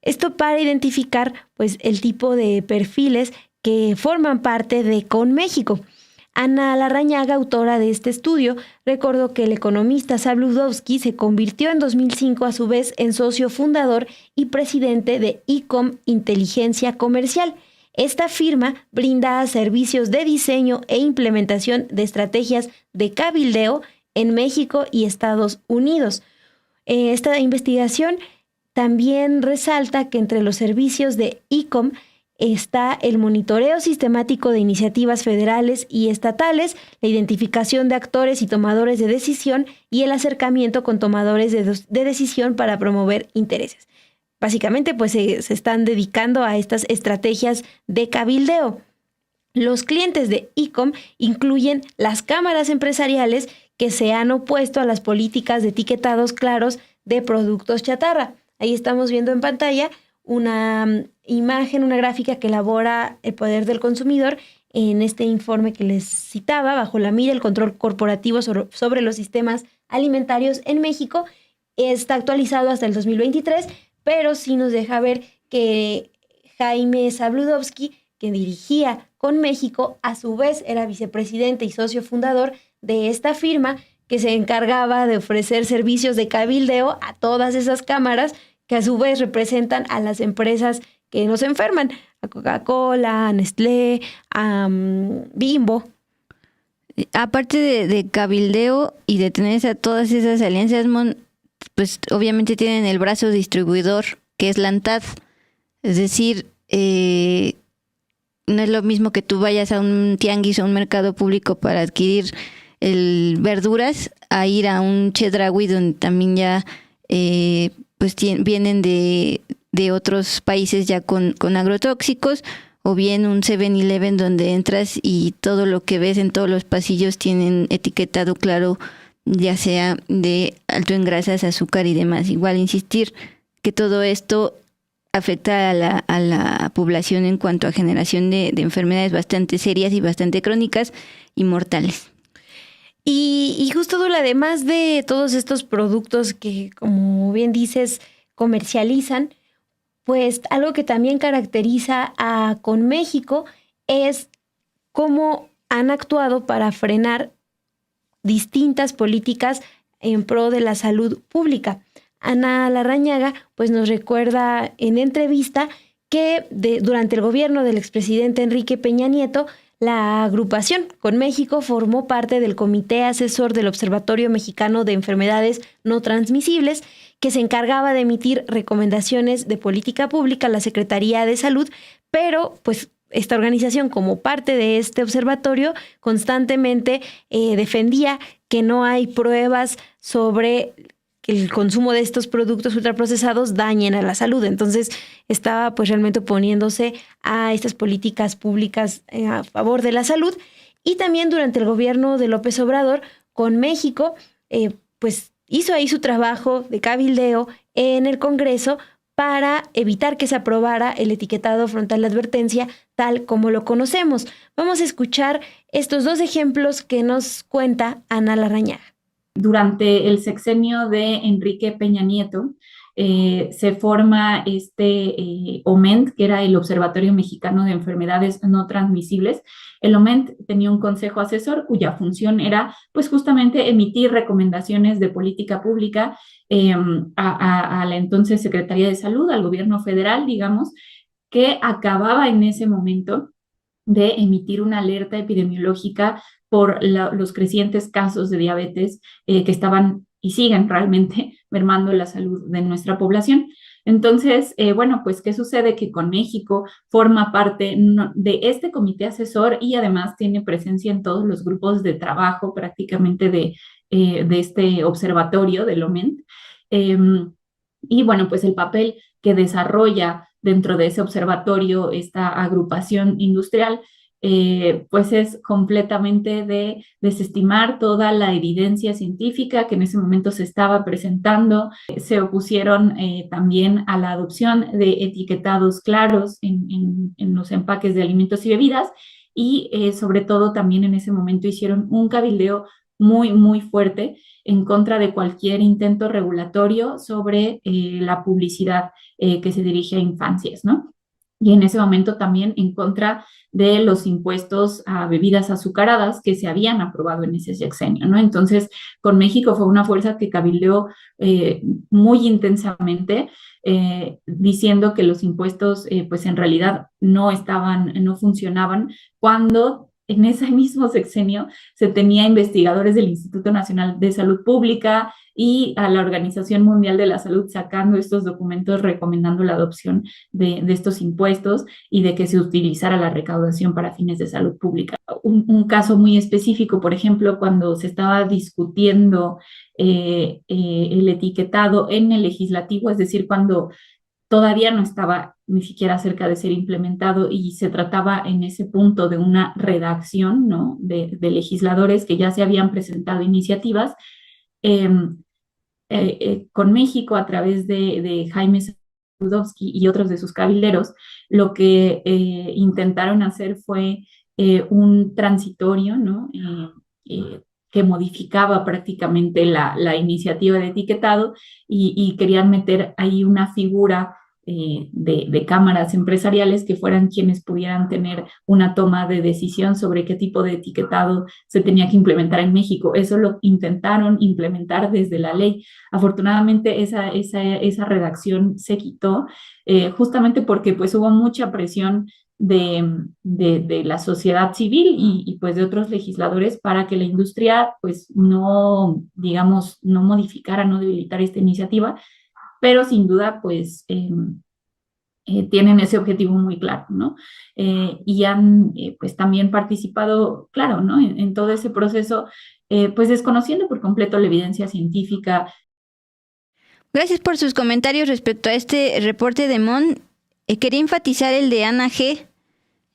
Esto para identificar pues el tipo de perfiles que forman parte de CONMéxico. Ana Larrañaga, autora de este estudio, recordó que el economista Zabludovsky se convirtió en 2005 a su vez en socio fundador y presidente de ICOM Inteligencia Comercial. Esta firma brinda servicios de diseño e implementación de estrategias de cabildeo en México y Estados Unidos. Esta investigación también resalta que entre los servicios de ICOM está el monitoreo sistemático de iniciativas federales y estatales, la identificación de actores y tomadores de decisión y el acercamiento con tomadores de decisión para promover intereses. Básicamente, pues se están dedicando a estas estrategias de cabildeo. Los clientes de ICOM incluyen las cámaras empresariales que se han opuesto a las políticas de etiquetados claros de productos chatarra. Ahí estamos viendo en pantalla una imagen, una gráfica que elabora El Poder del Consumidor en este informe que les citaba, bajo la mira el control corporativo sobre los sistemas alimentarios en México. Está actualizado hasta el 2023, pero sí nos deja ver que Jaime Zabludovsky, que dirigía CONMéxico, a su vez era vicepresidente y socio fundador de esta firma que se encargaba de ofrecer servicios de cabildeo a todas esas cámaras que a su vez representan a las empresas que nos enferman, a Coca-Cola, a Nestlé, a Bimbo. Aparte de cabildeo y de tener todas esas alianzas, pues obviamente tienen el brazo distribuidor, que es la ANTAD. Es decir, no es lo mismo que tú vayas a un tianguis o un mercado público para adquirir verduras, a ir a un Chedraui donde también ya pues vienen de otros países ya con agrotóxicos, o bien un 7-Eleven donde entras y todo lo que ves en todos los pasillos tienen etiquetado claro, ya sea de alto en grasas, azúcar y demás. Igual insistir que todo esto afecta a la población en cuanto a generación de enfermedades bastante serias y bastante crónicas y mortales. Y justo, Dula, además de todos estos productos que, como bien dices, comercializan, pues algo que también caracteriza a CONMéxico es cómo han actuado para frenar distintas políticas en pro de la salud pública. Ana Larrañaga pues nos recuerda en entrevista que durante el gobierno del expresidente Enrique Peña Nieto, la agrupación CONMéxico formó parte del Comité Asesor del Observatorio Mexicano de Enfermedades No Transmisibles, que se encargaba de emitir recomendaciones de política pública a la Secretaría de Salud, pero pues esta organización, como parte de este observatorio, constantemente defendía que no hay pruebas sobre que el consumo de estos productos ultraprocesados dañen a la salud. Entonces estaba pues realmente oponiéndose a estas políticas públicas a favor de la salud. Y también durante el gobierno de López Obrador, CONMéxico pues hizo ahí su trabajo de cabildeo en el Congreso para evitar que se aprobara el etiquetado frontal de advertencia tal como lo conocemos. Vamos a escuchar estos dos ejemplos que nos cuenta Ana Larrañaga. Durante el sexenio de Enrique Peña Nieto, se forma OMENT, que era el Observatorio Mexicano de Enfermedades No Transmisibles. El OMENT tenía un consejo asesor cuya función era pues justamente emitir recomendaciones de política pública a la entonces Secretaría de Salud, al gobierno federal, digamos, que acababa en ese momento de emitir una alerta epidemiológica por los crecientes casos de diabetes que estaban y siguen realmente mermando la salud de nuestra población. Entonces, bueno, pues, ¿qué sucede? Que CONMéxico forma parte de este comité asesor y además tiene presencia en todos los grupos de trabajo prácticamente de este observatorio del OMENT. Y bueno, pues el papel que desarrolla dentro de ese observatorio esta agrupación industrial, pues es completamente de desestimar toda la evidencia científica que en ese momento se estaba presentando. Se opusieron también a la adopción de etiquetados claros en los empaques de alimentos y bebidas y sobre todo también en ese momento hicieron un cabildeo muy, muy fuerte en contra de cualquier intento regulatorio sobre la publicidad que se dirige a infancias, ¿no? Y en ese momento también en contra de los impuestos a bebidas azucaradas que se habían aprobado en ese sexenio, ¿no? Entonces, con México fue una fuerza que cabildeó muy intensamente, diciendo que los impuestos, pues en realidad no funcionaban, cuando en ese mismo sexenio se tenía investigadores del Instituto Nacional de Salud Pública y a la Organización Mundial de la Salud sacando estos documentos recomendando la adopción de estos impuestos y de que se utilizara la recaudación para fines de salud pública. Un caso muy específico, por ejemplo, cuando se estaba discutiendo el etiquetado en el legislativo, es decir, cuando todavía no estaba ni siquiera cerca de ser implementado y se trataba en ese punto de una redacción, ¿no? de legisladores que ya se habían presentado iniciativas. Con México, a través de Jaime Rudovsky y otros de sus cabilderos, lo que intentaron hacer fue un transitorio, ¿no? Que modificaba prácticamente la iniciativa de etiquetado y querían meter ahí una figura de cámaras empresariales que fueran quienes pudieran tener una toma de decisión sobre qué tipo de etiquetado se tenía que implementar en México. Eso lo intentaron implementar desde la ley. Afortunadamente esa redacción se quitó justamente porque pues hubo mucha presión de la sociedad civil y pues de otros legisladores para que la industria pues no, digamos, no modificara, no debilitara esta iniciativa, pero sin duda pues tienen ese objetivo muy claro, ¿no? Y han pues también participado, claro, ¿no? En todo ese proceso, pues desconociendo por completo la evidencia científica. Gracias por sus comentarios respecto a este reporte de Mon. Quería enfatizar el de Ana G.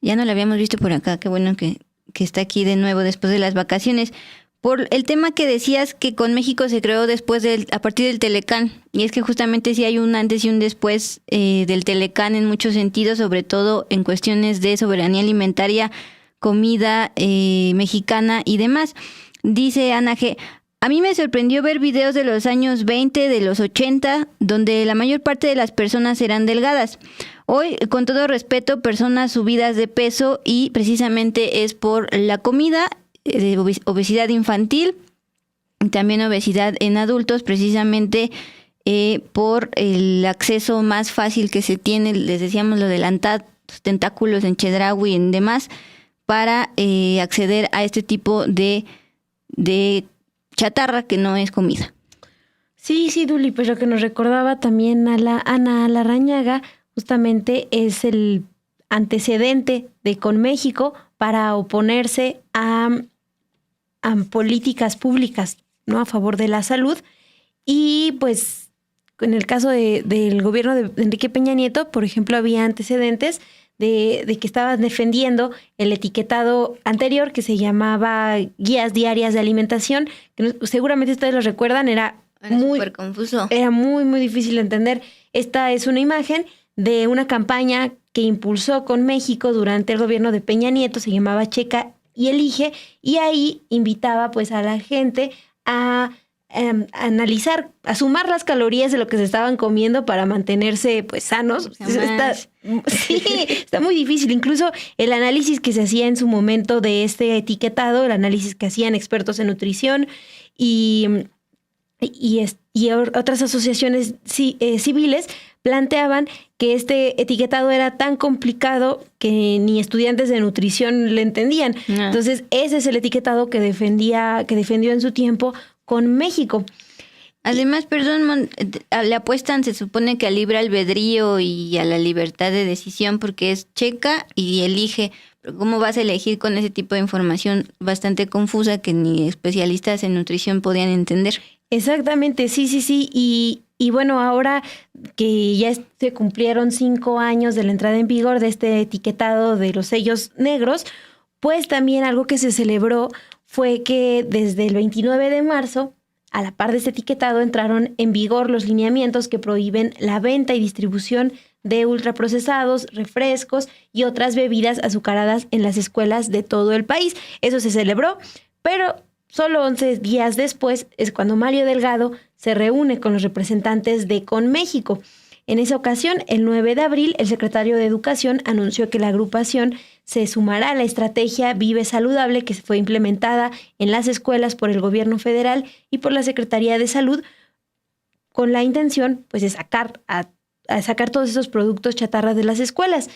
Ya no la habíamos visto por acá, qué bueno que está aquí de nuevo después de las vacaciones. Por el tema que decías que con México se creó a partir del Telecán, y es que justamente sí hay un antes y un después del Telecán en muchos sentidos, sobre todo en cuestiones de soberanía alimentaria, comida mexicana y demás. Dice Ana G., a mí me sorprendió ver videos de los años 20, de los 80, donde la mayor parte de las personas eran delgadas. Hoy, con todo respeto, personas subidas de peso y precisamente es por la comida, de obesidad infantil, también obesidad en adultos, precisamente por el acceso más fácil que se tiene, les decíamos lo del ANTAD, los tentáculos en Chedraui y en demás, para acceder a este tipo de chatarra que no es comida. Sí, Duli, pues lo que nos recordaba también a la Ana Larrañaga justamente es el antecedente de Con México para oponerse a políticas públicas, ¿no?, a favor de la salud. Y pues en el caso del gobierno de Enrique Peña Nieto, por ejemplo, había antecedentes de que estaban defendiendo el etiquetado anterior que se llamaba Guías Diarias de Alimentación, que seguramente ustedes lo recuerdan, era muy súper confuso. Era muy, muy difícil de entender. Esta es una imagen de una campaña que impulsó Con México durante el gobierno de Peña Nieto, se llamaba Checa y Elige, y ahí invitaba pues a la gente a analizar, a sumar las calorías de lo que se estaban comiendo para mantenerse pues sanos. Está muy difícil. Incluso el análisis que se hacía en su momento de este etiquetado, el análisis que hacían expertos en nutrición y otras asociaciones civiles planteaban que este etiquetado era tan complicado que ni estudiantes de nutrición le entendían. No. Entonces, ese es el etiquetado que defendió en su tiempo Con México. Además, le apuestan, se supone que al libre albedrío y a la libertad de decisión, porque es Checa y Elige. Pero ¿cómo vas a elegir con ese tipo de información bastante confusa que ni especialistas en nutrición podían entender? Exactamente, sí. Y bueno, ahora que ya se cumplieron 5 años de la entrada en vigor de este etiquetado de los sellos negros, pues también algo que se celebró fue que desde el 29 de marzo, a la par de este etiquetado, entraron en vigor los lineamientos que prohíben la venta y distribución de ultraprocesados, refrescos y otras bebidas azucaradas en las escuelas de todo el país. Eso se celebró, pero solo 11 días después es cuando Mario Delgado se reúne con los representantes de CONMéxico. En esa ocasión, el 9 de abril, el secretario de Educación anunció que la agrupación se sumará a la estrategia Vive Saludable que fue implementada en las escuelas por el gobierno federal y por la Secretaría de Salud, con la intención pues, de sacar todos esos productos chatarras de las escuelas.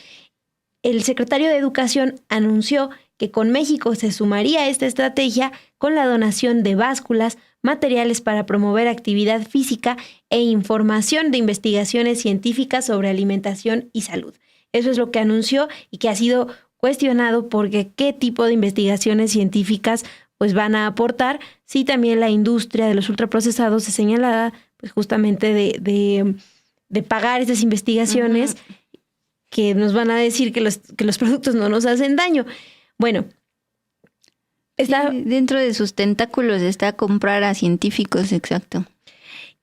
El secretario de Educación anunció que CONMéxico se sumaría a esta estrategia con la donación de básculas, materiales para promover actividad física e información de investigaciones científicas sobre alimentación y salud. Eso es lo que anunció y que ha sido cuestionado porque qué tipo de investigaciones científicas pues van a aportar si también la industria de los ultraprocesados se señalada pues justamente de pagar esas investigaciones que nos van a decir que los productos no nos hacen daño. Bueno, está dentro de sus tentáculos está comprar a científicos, exacto.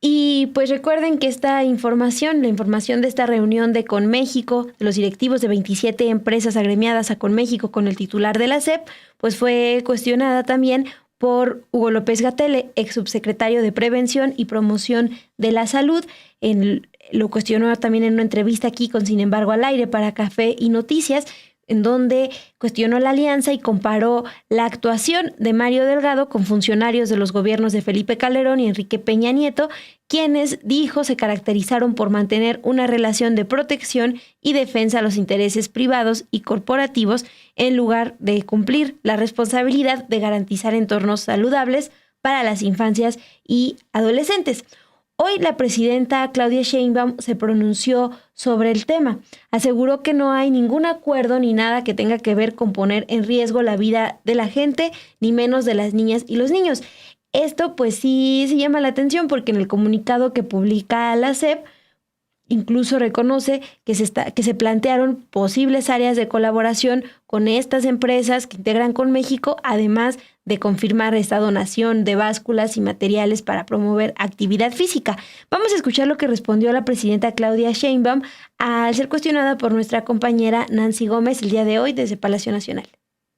Y pues recuerden que esta información, la información de esta reunión de CONMéxico, de los directivos de 27 empresas agremiadas a CONMéxico con el titular de la SEP, pues fue cuestionada también por Hugo López-Gatell, ex subsecretario de Prevención y Promoción de la Salud. Lo cuestionó también en una entrevista aquí con Sin embargo al aire para Café y Noticias, en donde cuestionó la alianza y comparó la actuación de Mario Delgado con funcionarios de los gobiernos de Felipe Calderón y Enrique Peña Nieto, quienes, dijo, se caracterizaron por mantener una relación de protección y defensa a los intereses privados y corporativos en lugar de cumplir la responsabilidad de garantizar entornos saludables para las infancias y adolescentes. Hoy la presidenta Claudia Sheinbaum se pronunció sobre el tema. Aseguró que no hay ningún acuerdo ni nada que tenga que ver con poner en riesgo la vida de la gente, ni menos de las niñas y los niños. Esto pues sí llama la atención porque en el comunicado que publica la SEP incluso reconoce que se plantearon posibles áreas de colaboración con estas empresas que integran CONMéxico, además de confirmar esta donación de básculas y materiales para promover actividad física. Vamos a escuchar lo que respondió la presidenta Claudia Sheinbaum al ser cuestionada por nuestra compañera Nancy Gómez el día de hoy desde Palacio Nacional.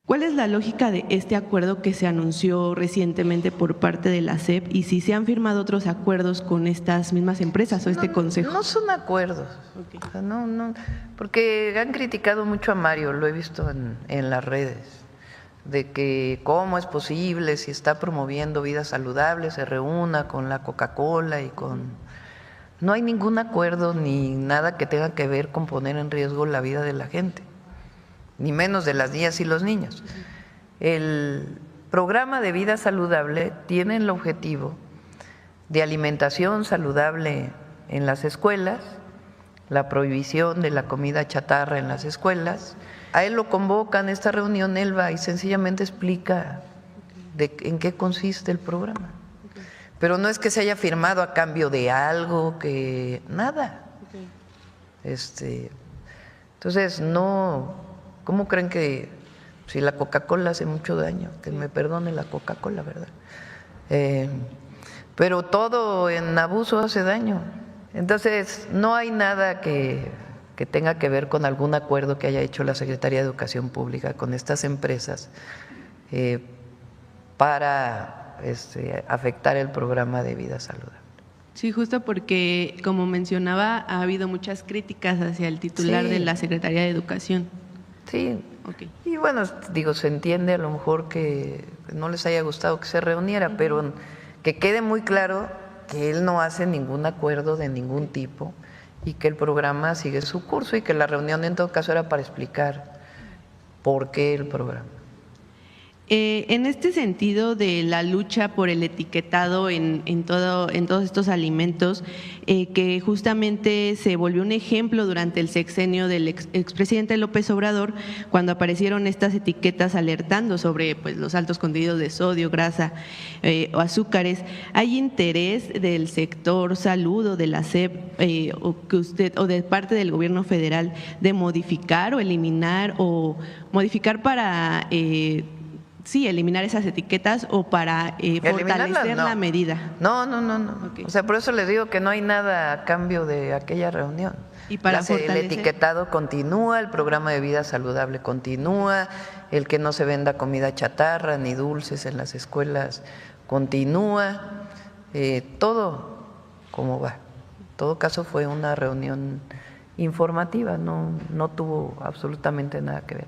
¿Cuál es la lógica de este acuerdo que se anunció recientemente por parte de la SEP y si se han firmado otros acuerdos con estas mismas empresas o este consejo? No son acuerdos, okay. O sea, no, porque han criticado mucho a Mario, lo he visto en las redes, de que cómo es posible si está promoviendo vida saludable, se reúna con la Coca-Cola y con… No hay ningún acuerdo ni nada que tenga que ver con poner en riesgo la vida de la gente, ni menos de las niñas y los niños. El programa de vida saludable tiene el objetivo de alimentación saludable en las escuelas, la prohibición de la comida chatarra en las escuelas. A él lo convocan a esta reunión, él va y sencillamente explica en qué consiste el programa. Pero no es que se haya firmado a cambio de algo, que nada. Entonces, no… ¿Cómo creen que si la Coca-Cola hace mucho daño? Que me perdone la Coca-Cola, ¿verdad? Pero todo en abuso hace daño. Entonces, no hay nada que tenga que ver con algún acuerdo que haya hecho la Secretaría de Educación Pública con estas empresas para afectar el programa de vida saludable. Sí, justo porque, como mencionaba, ha habido muchas críticas hacia el titular de la Secretaría de Educación. Sí, okay. Y bueno, digo, se entiende a lo mejor que no les haya gustado que se reuniera, pero que quede muy claro que él no hace ningún acuerdo de ningún tipo y que el programa sigue su curso y que la reunión en todo caso era para explicar por qué el programa. En este sentido de la lucha por el etiquetado en todos estos alimentos, que justamente se volvió un ejemplo durante el sexenio del expresidente López Obrador, cuando aparecieron estas etiquetas alertando sobre pues, los altos contenidos de sodio, grasa o azúcares, ¿hay interés del sector salud o de la SEP o de parte del gobierno federal de modificar o eliminar o modificar para eliminar esas etiquetas o para fortalecer la medida? No. Okay. O sea, por eso les digo que no hay nada a cambio de aquella reunión. Y para el etiquetado continúa, el programa de vida saludable continúa, el que no se venda comida chatarra ni dulces en las escuelas continúa, todo como va. En todo caso fue una reunión informativa, no tuvo absolutamente nada que ver.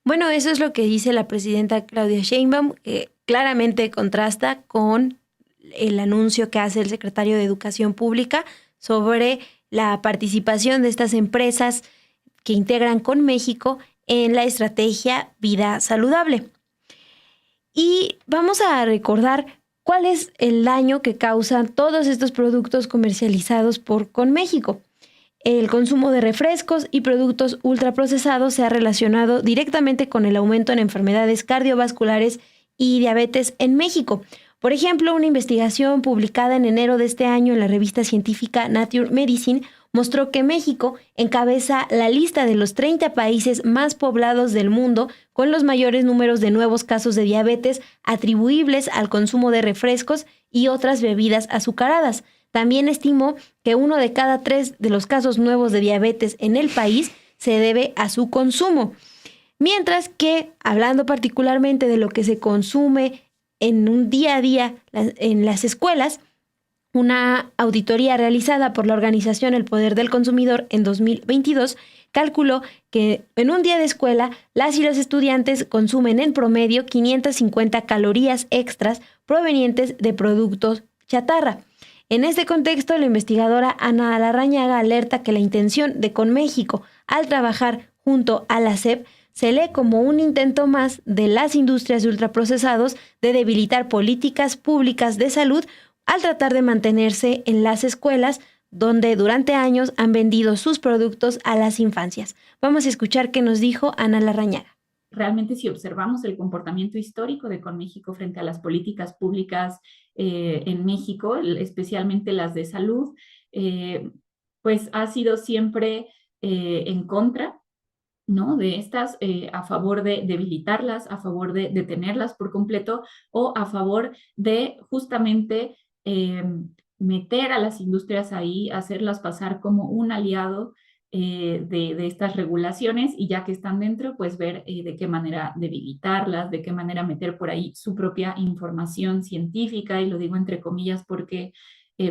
Bueno, eso es lo que dice la presidenta Claudia Sheinbaum, que claramente contrasta con el anuncio que hace el secretario de Educación Pública sobre la participación de estas empresas que integran con México en la estrategia Vida Saludable. Y vamos a recordar cuál es el daño que causan todos estos productos comercializados por Conméxico. El consumo de refrescos y productos ultraprocesados se ha relacionado directamente con el aumento en enfermedades cardiovasculares y diabetes en México. Por ejemplo, una investigación publicada en enero de este año en la revista científica Nature Medicine mostró que México encabeza la lista de los 30 países más poblados del mundo con los mayores números de nuevos casos de diabetes atribuibles al consumo de refrescos y otras bebidas azucaradas. También estimó que 1 de cada 3 de los casos nuevos de diabetes en el país se debe a su consumo. Mientras que, hablando particularmente de lo que se consume en un día a día en las escuelas, una auditoría realizada por la organización El Poder del Consumidor en 2022 calculó que en un día de escuela las y los estudiantes consumen en promedio 550 calorías extras provenientes de productos chatarra. En este contexto, la investigadora Ana Larrañaga alerta que la intención de Conméxico al trabajar junto a la SEP se lee como un intento más de las industrias de ultraprocesados de debilitar políticas públicas de salud al tratar de mantenerse en las escuelas donde durante años han vendido sus productos a las infancias. Vamos a escuchar qué nos dijo Ana Larrañaga. Realmente, si observamos el comportamiento histórico de Conméxico frente a las políticas públicas en México, especialmente las de salud, pues ha sido siempre en contra, ¿no?, de estas, a favor de debilitarlas, a favor de detenerlas por completo o a favor de justamente meter a las industrias ahí, hacerlas pasar como un aliado de estas regulaciones, y ya que están dentro, pues ver de qué manera debilitarlas, de qué manera meter por ahí su propia información científica, y lo digo entre comillas porque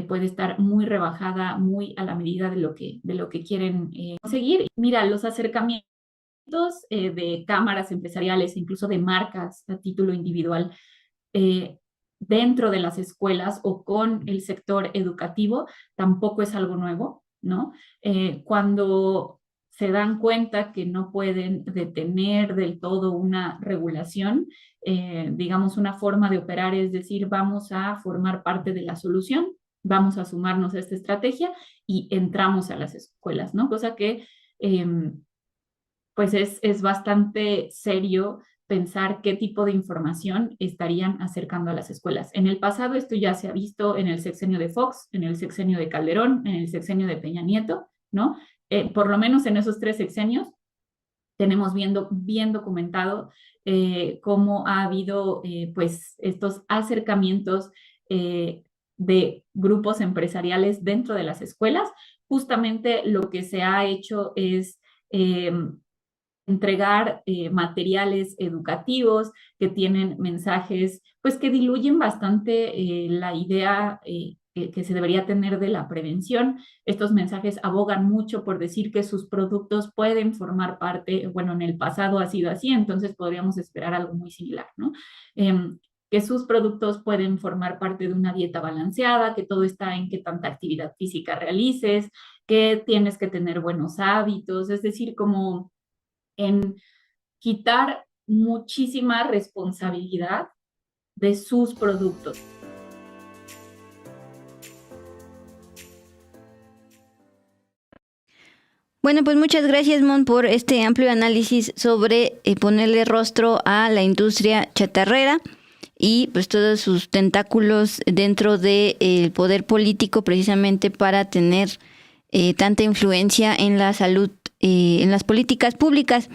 puede estar muy rebajada, muy a la medida de lo que quieren conseguir. Mira, los acercamientos de cámaras empresariales, incluso de marcas a título individual, dentro de las escuelas o con el sector educativo, tampoco es algo nuevo, ¿no? Cuando se dan cuenta que no pueden detener del todo una regulación, digamos, una forma de operar es decir, vamos a formar parte de la solución, vamos a sumarnos a esta estrategia y entramos a las escuelas, ¿no? Cosa que pues es bastante serio pensar qué tipo de información estarían acercando a las escuelas. En el pasado esto ya se ha visto en el sexenio de Fox, en el sexenio de Calderón, en el sexenio de Peña Nieto, ¿no? Por lo menos en esos 3 sexenios tenemos bien documentado cómo ha habido pues estos acercamientos de grupos empresariales dentro de las escuelas. Justamente lo que se ha hecho es entregar materiales educativos que tienen mensajes, pues que diluyen bastante la idea que se debería tener de la prevención. Estos mensajes abogan mucho por decir que sus productos pueden formar parte, bueno, en el pasado ha sido así, entonces podríamos esperar algo muy similar, ¿no? Que sus productos pueden formar parte de una dieta balanceada, que todo está en qué tanta actividad física realices, que tienes que tener buenos hábitos, es decir, como en quitar muchísima responsabilidad de sus productos. Bueno, pues muchas gracias, Mon, por este amplio análisis sobre ponerle rostro a la industria chatarrera y pues todos sus tentáculos dentro del poder político, precisamente para tener tanta influencia en la salud, en las políticas públicas.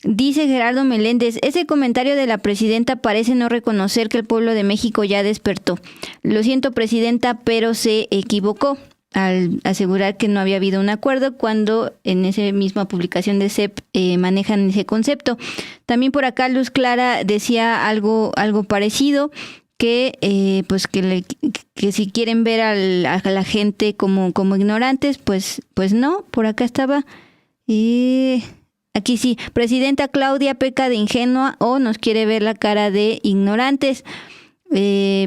Dice Gerardo Meléndez, ese comentario de la presidenta parece no reconocer que el pueblo de México ya despertó. Lo siento, presidenta, pero se equivocó al asegurar que no había habido un acuerdo cuando en esa misma publicación de CEP manejan ese concepto. También por acá Luz Clara decía algo parecido, que pues que si quieren ver a la gente como ignorantes, pues no. Por acá estaba aquí sí, presidenta Claudia peca de ingenua o nos quiere ver la cara de ignorantes.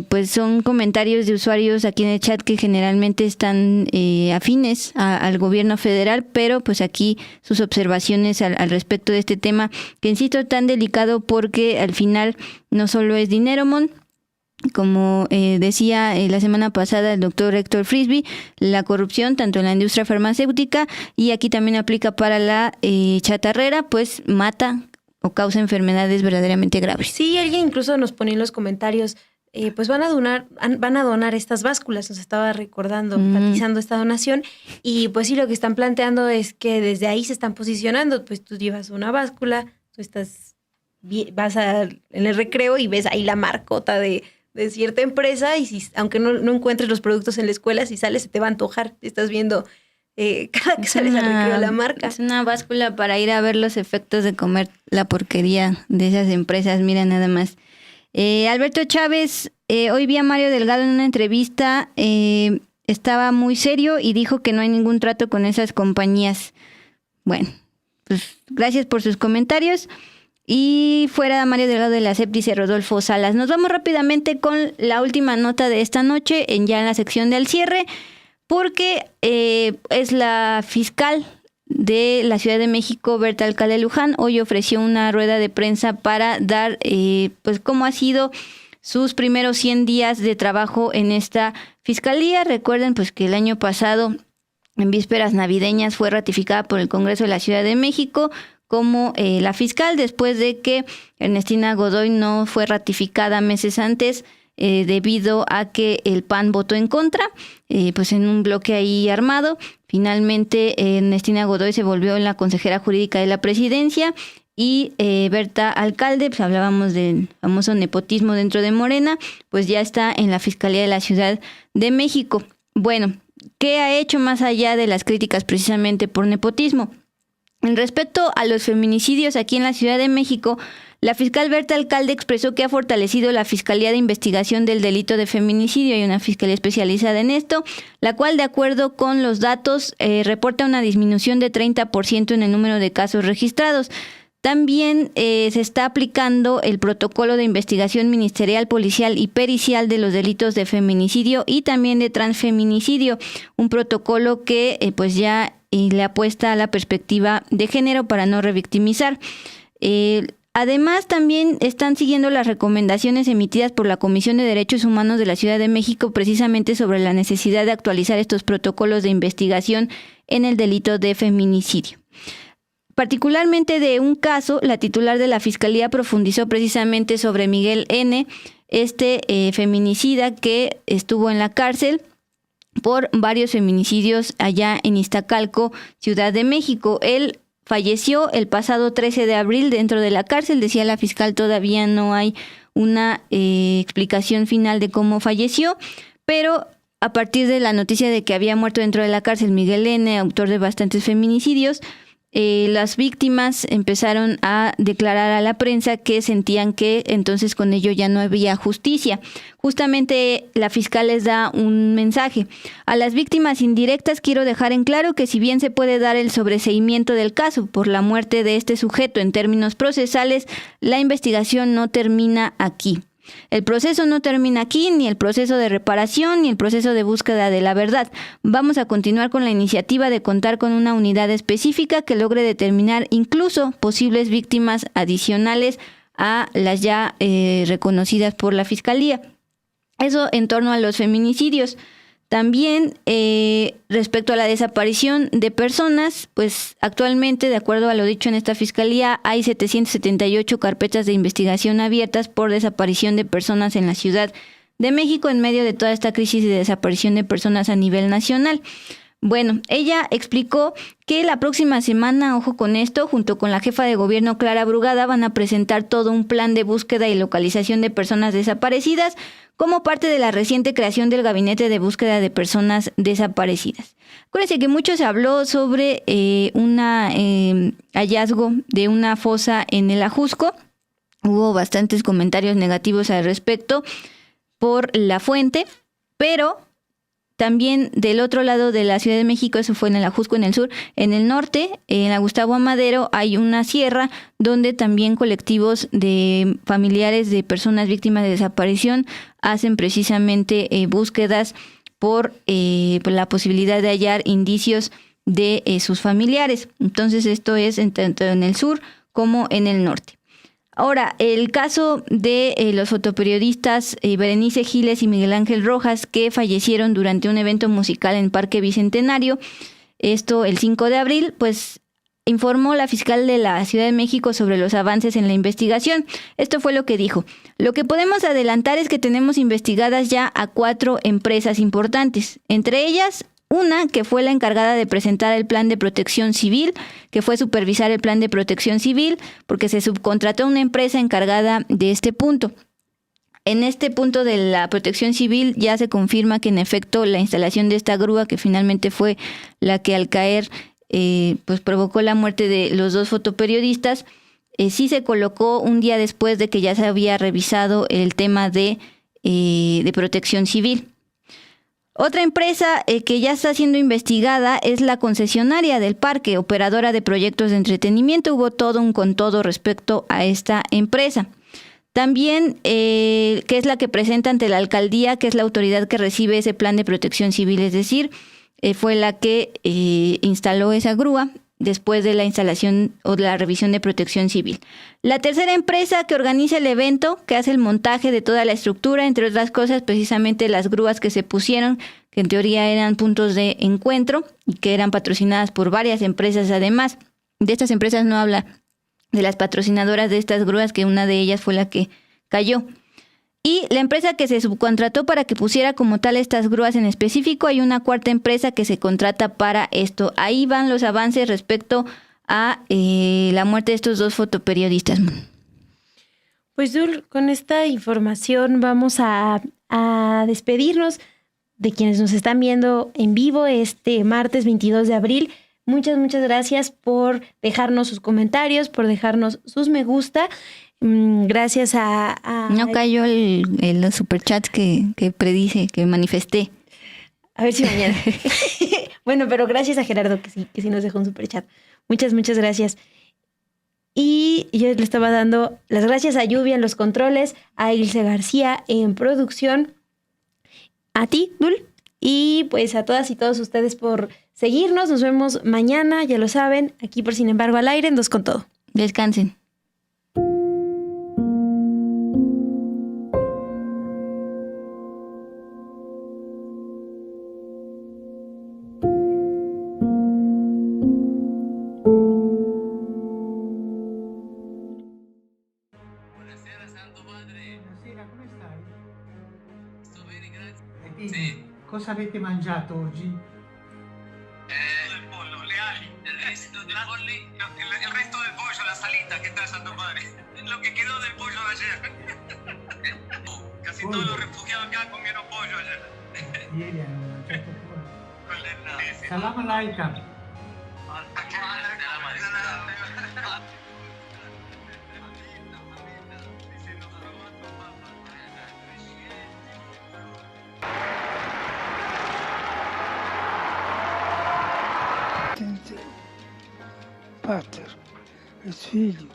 Pues son comentarios de usuarios aquí en el chat que generalmente están afines al gobierno federal, pero pues aquí sus observaciones al respecto de este tema, que insisto, tan delicado porque al final no solo es dinero, Mon. Como decía la semana pasada el doctor Héctor Frisby, la corrupción tanto en la industria farmacéutica y aquí también aplica para la chatarrera, pues mata o causa enfermedades verdaderamente graves. Sí, alguien incluso nos ponía en los comentarios, pues van a donar estas básculas, nos estaba recordando, enfatizando esta donación, y pues sí, lo que están planteando es que desde ahí se están posicionando, pues tú llevas una báscula, tú vas en el recreo y ves ahí la marcota de cierta empresa, y si, aunque no encuentres los productos en la escuela, si sales se te va a antojar, estás viendo cada que sales al recreo la marca. Es una báscula para ir a ver los efectos de comer la porquería de esas empresas, mira nada más. Alberto Chávez, hoy vi a Mario Delgado en una entrevista, estaba muy serio y dijo que no hay ningún trato con esas compañías. Bueno, pues gracias por sus comentarios. Y fuera Mario Delgado de la CEP, dice Rodolfo Salas. Nos vamos rápidamente con la última nota de esta noche, ya en la sección del cierre, porque es la fiscal de la Ciudad de México, Berta Alcalde Luján, hoy ofreció una rueda de prensa para dar pues cómo ha sido sus primeros 100 días de trabajo en esta fiscalía. Recuerden pues que el año pasado, en vísperas navideñas, fue ratificada por el Congreso de la Ciudad de México como la fiscal, después de que Ernestina Godoy no fue ratificada meses antes, debido a que el PAN votó en contra, pues en un bloque ahí armado. Finalmente Ernestina Godoy se volvió la consejera jurídica de la presidencia y Berta Alcalde, pues hablábamos del famoso nepotismo dentro de Morena, pues ya está en la Fiscalía de la Ciudad de México. Bueno, ¿qué ha hecho más allá de las críticas precisamente por nepotismo? En respecto a los feminicidios aquí en la Ciudad de México, la fiscal Berta Alcalde expresó que ha fortalecido la Fiscalía de Investigación del Delito de Feminicidio. Hay una fiscalía especializada en esto, la cual, de acuerdo con los datos, reporta una disminución de 30% en el número de casos registrados. También se está aplicando el protocolo de investigación ministerial, policial y pericial de los delitos de feminicidio y también de transfeminicidio, un protocolo que pues ya le apuesta a la perspectiva de género para no revictimizar. Además, también están siguiendo las recomendaciones emitidas por la Comisión de Derechos Humanos de la Ciudad de México precisamente sobre la necesidad de actualizar estos protocolos de investigación en el delito de feminicidio. Particularmente de un caso, la titular de la Fiscalía profundizó precisamente sobre Miguel N., feminicida que estuvo en la cárcel por varios feminicidios allá en Iztacalco, Ciudad de México. Él falleció el pasado 13 de abril dentro de la cárcel. Decía la fiscal, todavía no hay una explicación final de cómo falleció, pero a partir de la noticia de que había muerto dentro de la cárcel Miguel N., autor de bastantes feminicidios, las víctimas empezaron a declarar a la prensa que sentían que entonces con ello ya no había justicia. Justamente la fiscal les da un mensaje. A las víctimas indirectas quiero dejar en claro que si bien se puede dar el sobreseimiento del caso por la muerte de este sujeto en términos procesales, la investigación no termina aquí. El proceso no termina aquí, ni el proceso de reparación, ni el proceso de búsqueda de la verdad. Vamos a continuar con la iniciativa de contar con una unidad específica que logre determinar incluso posibles víctimas adicionales a las ya reconocidas por la Fiscalía. Eso en torno a los feminicidios. También respecto a la desaparición de personas, pues actualmente, de acuerdo a lo dicho en esta fiscalía, hay 778 carpetas de investigación abiertas por desaparición de personas en la Ciudad de México en medio de toda esta crisis de desaparición de personas a nivel nacional. Bueno, ella explicó que la próxima semana, ojo con esto, junto con la jefa de gobierno Clara Brugada, van a presentar todo un plan de búsqueda y localización de personas desaparecidas como parte de la reciente creación del Gabinete de Búsqueda de Personas Desaparecidas. Acuérdense que mucho se habló sobre un hallazgo de una fosa en el Ajusco. Hubo bastantes comentarios negativos al respecto por la fuente, pero también del otro lado de la Ciudad de México, eso fue en el Ajusco, en el sur, en el norte, en la Gustavo Amadero, hay una sierra donde también colectivos de familiares de personas víctimas de desaparición hacen precisamente búsquedas por la posibilidad de hallar indicios de sus familiares. Entonces esto es tanto en el sur como en el norte. Ahora, el caso de los fotoperiodistas Berenice Giles y Miguel Ángel Rojas, que fallecieron durante un evento musical en Parque Bicentenario, esto el 5 de abril, pues informó la fiscal de la Ciudad de México sobre los avances en la investigación. Esto fue lo que dijo. Lo que podemos adelantar es que tenemos investigadas ya a 4 empresas importantes, entre ellas una que fue la encargada de presentar el plan de protección civil, que fue supervisar el plan de protección civil, porque se subcontrató a una empresa encargada de este punto. En este punto de la protección civil ya se confirma que en efecto la instalación de esta grúa, que finalmente fue la que al caer pues provocó la muerte de los 2 fotoperiodistas, sí se colocó un día después de que ya se había revisado el tema de protección civil. Otra empresa que ya está siendo investigada es la concesionaria del parque, operadora de proyectos de entretenimiento. Hubo todo un con todo respecto a esta empresa. También, que es la que presenta ante la alcaldía, que es la autoridad que recibe ese plan de protección civil, es decir, fue la que instaló esa grúa después de la instalación o de la revisión de protección civil. La tercera empresa que organiza el evento, que hace el montaje de toda la estructura, entre otras cosas, precisamente las grúas que se pusieron, que en teoría eran puntos de encuentro y que eran patrocinadas por varias empresas. Además, de estas empresas no habla de las patrocinadoras de estas grúas, que una de ellas fue la que cayó. Y la empresa que se subcontrató para que pusiera como tal estas grúas en específico, hay una cuarta empresa que se contrata para esto. Ahí van los avances respecto a la muerte de estos 2 fotoperiodistas. Pues Dul, con esta información vamos a despedirnos de quienes nos están viendo en vivo este martes 22 de abril. Muchas gracias por dejarnos sus comentarios, por dejarnos sus me gusta. Gracias a... No cayó el superchat que predice, que manifesté. A ver si mañana. Bueno, pero gracias a Gerardo que sí nos dejó un superchat. Muchas gracias. Y yo le estaba dando las gracias a Lluvia en los controles, a Ilse García en producción, a ti, Dul, y pues a todas y todos ustedes por seguirnos. Nos vemos mañana, ya lo saben, aquí por Sin embargo al aire en Dos con Todo. Descansen. Cosa avete mangiato oggi? Del pollo, le ali, el resto del pollo, la salita que trae Santo Padre, lo que quedó del pollo de ayer. Casi pollo. Todos los refugiados acá comieron pollo ayer. Ieri hanno mangiato pollo. Salam alaikum. Pater, os filhos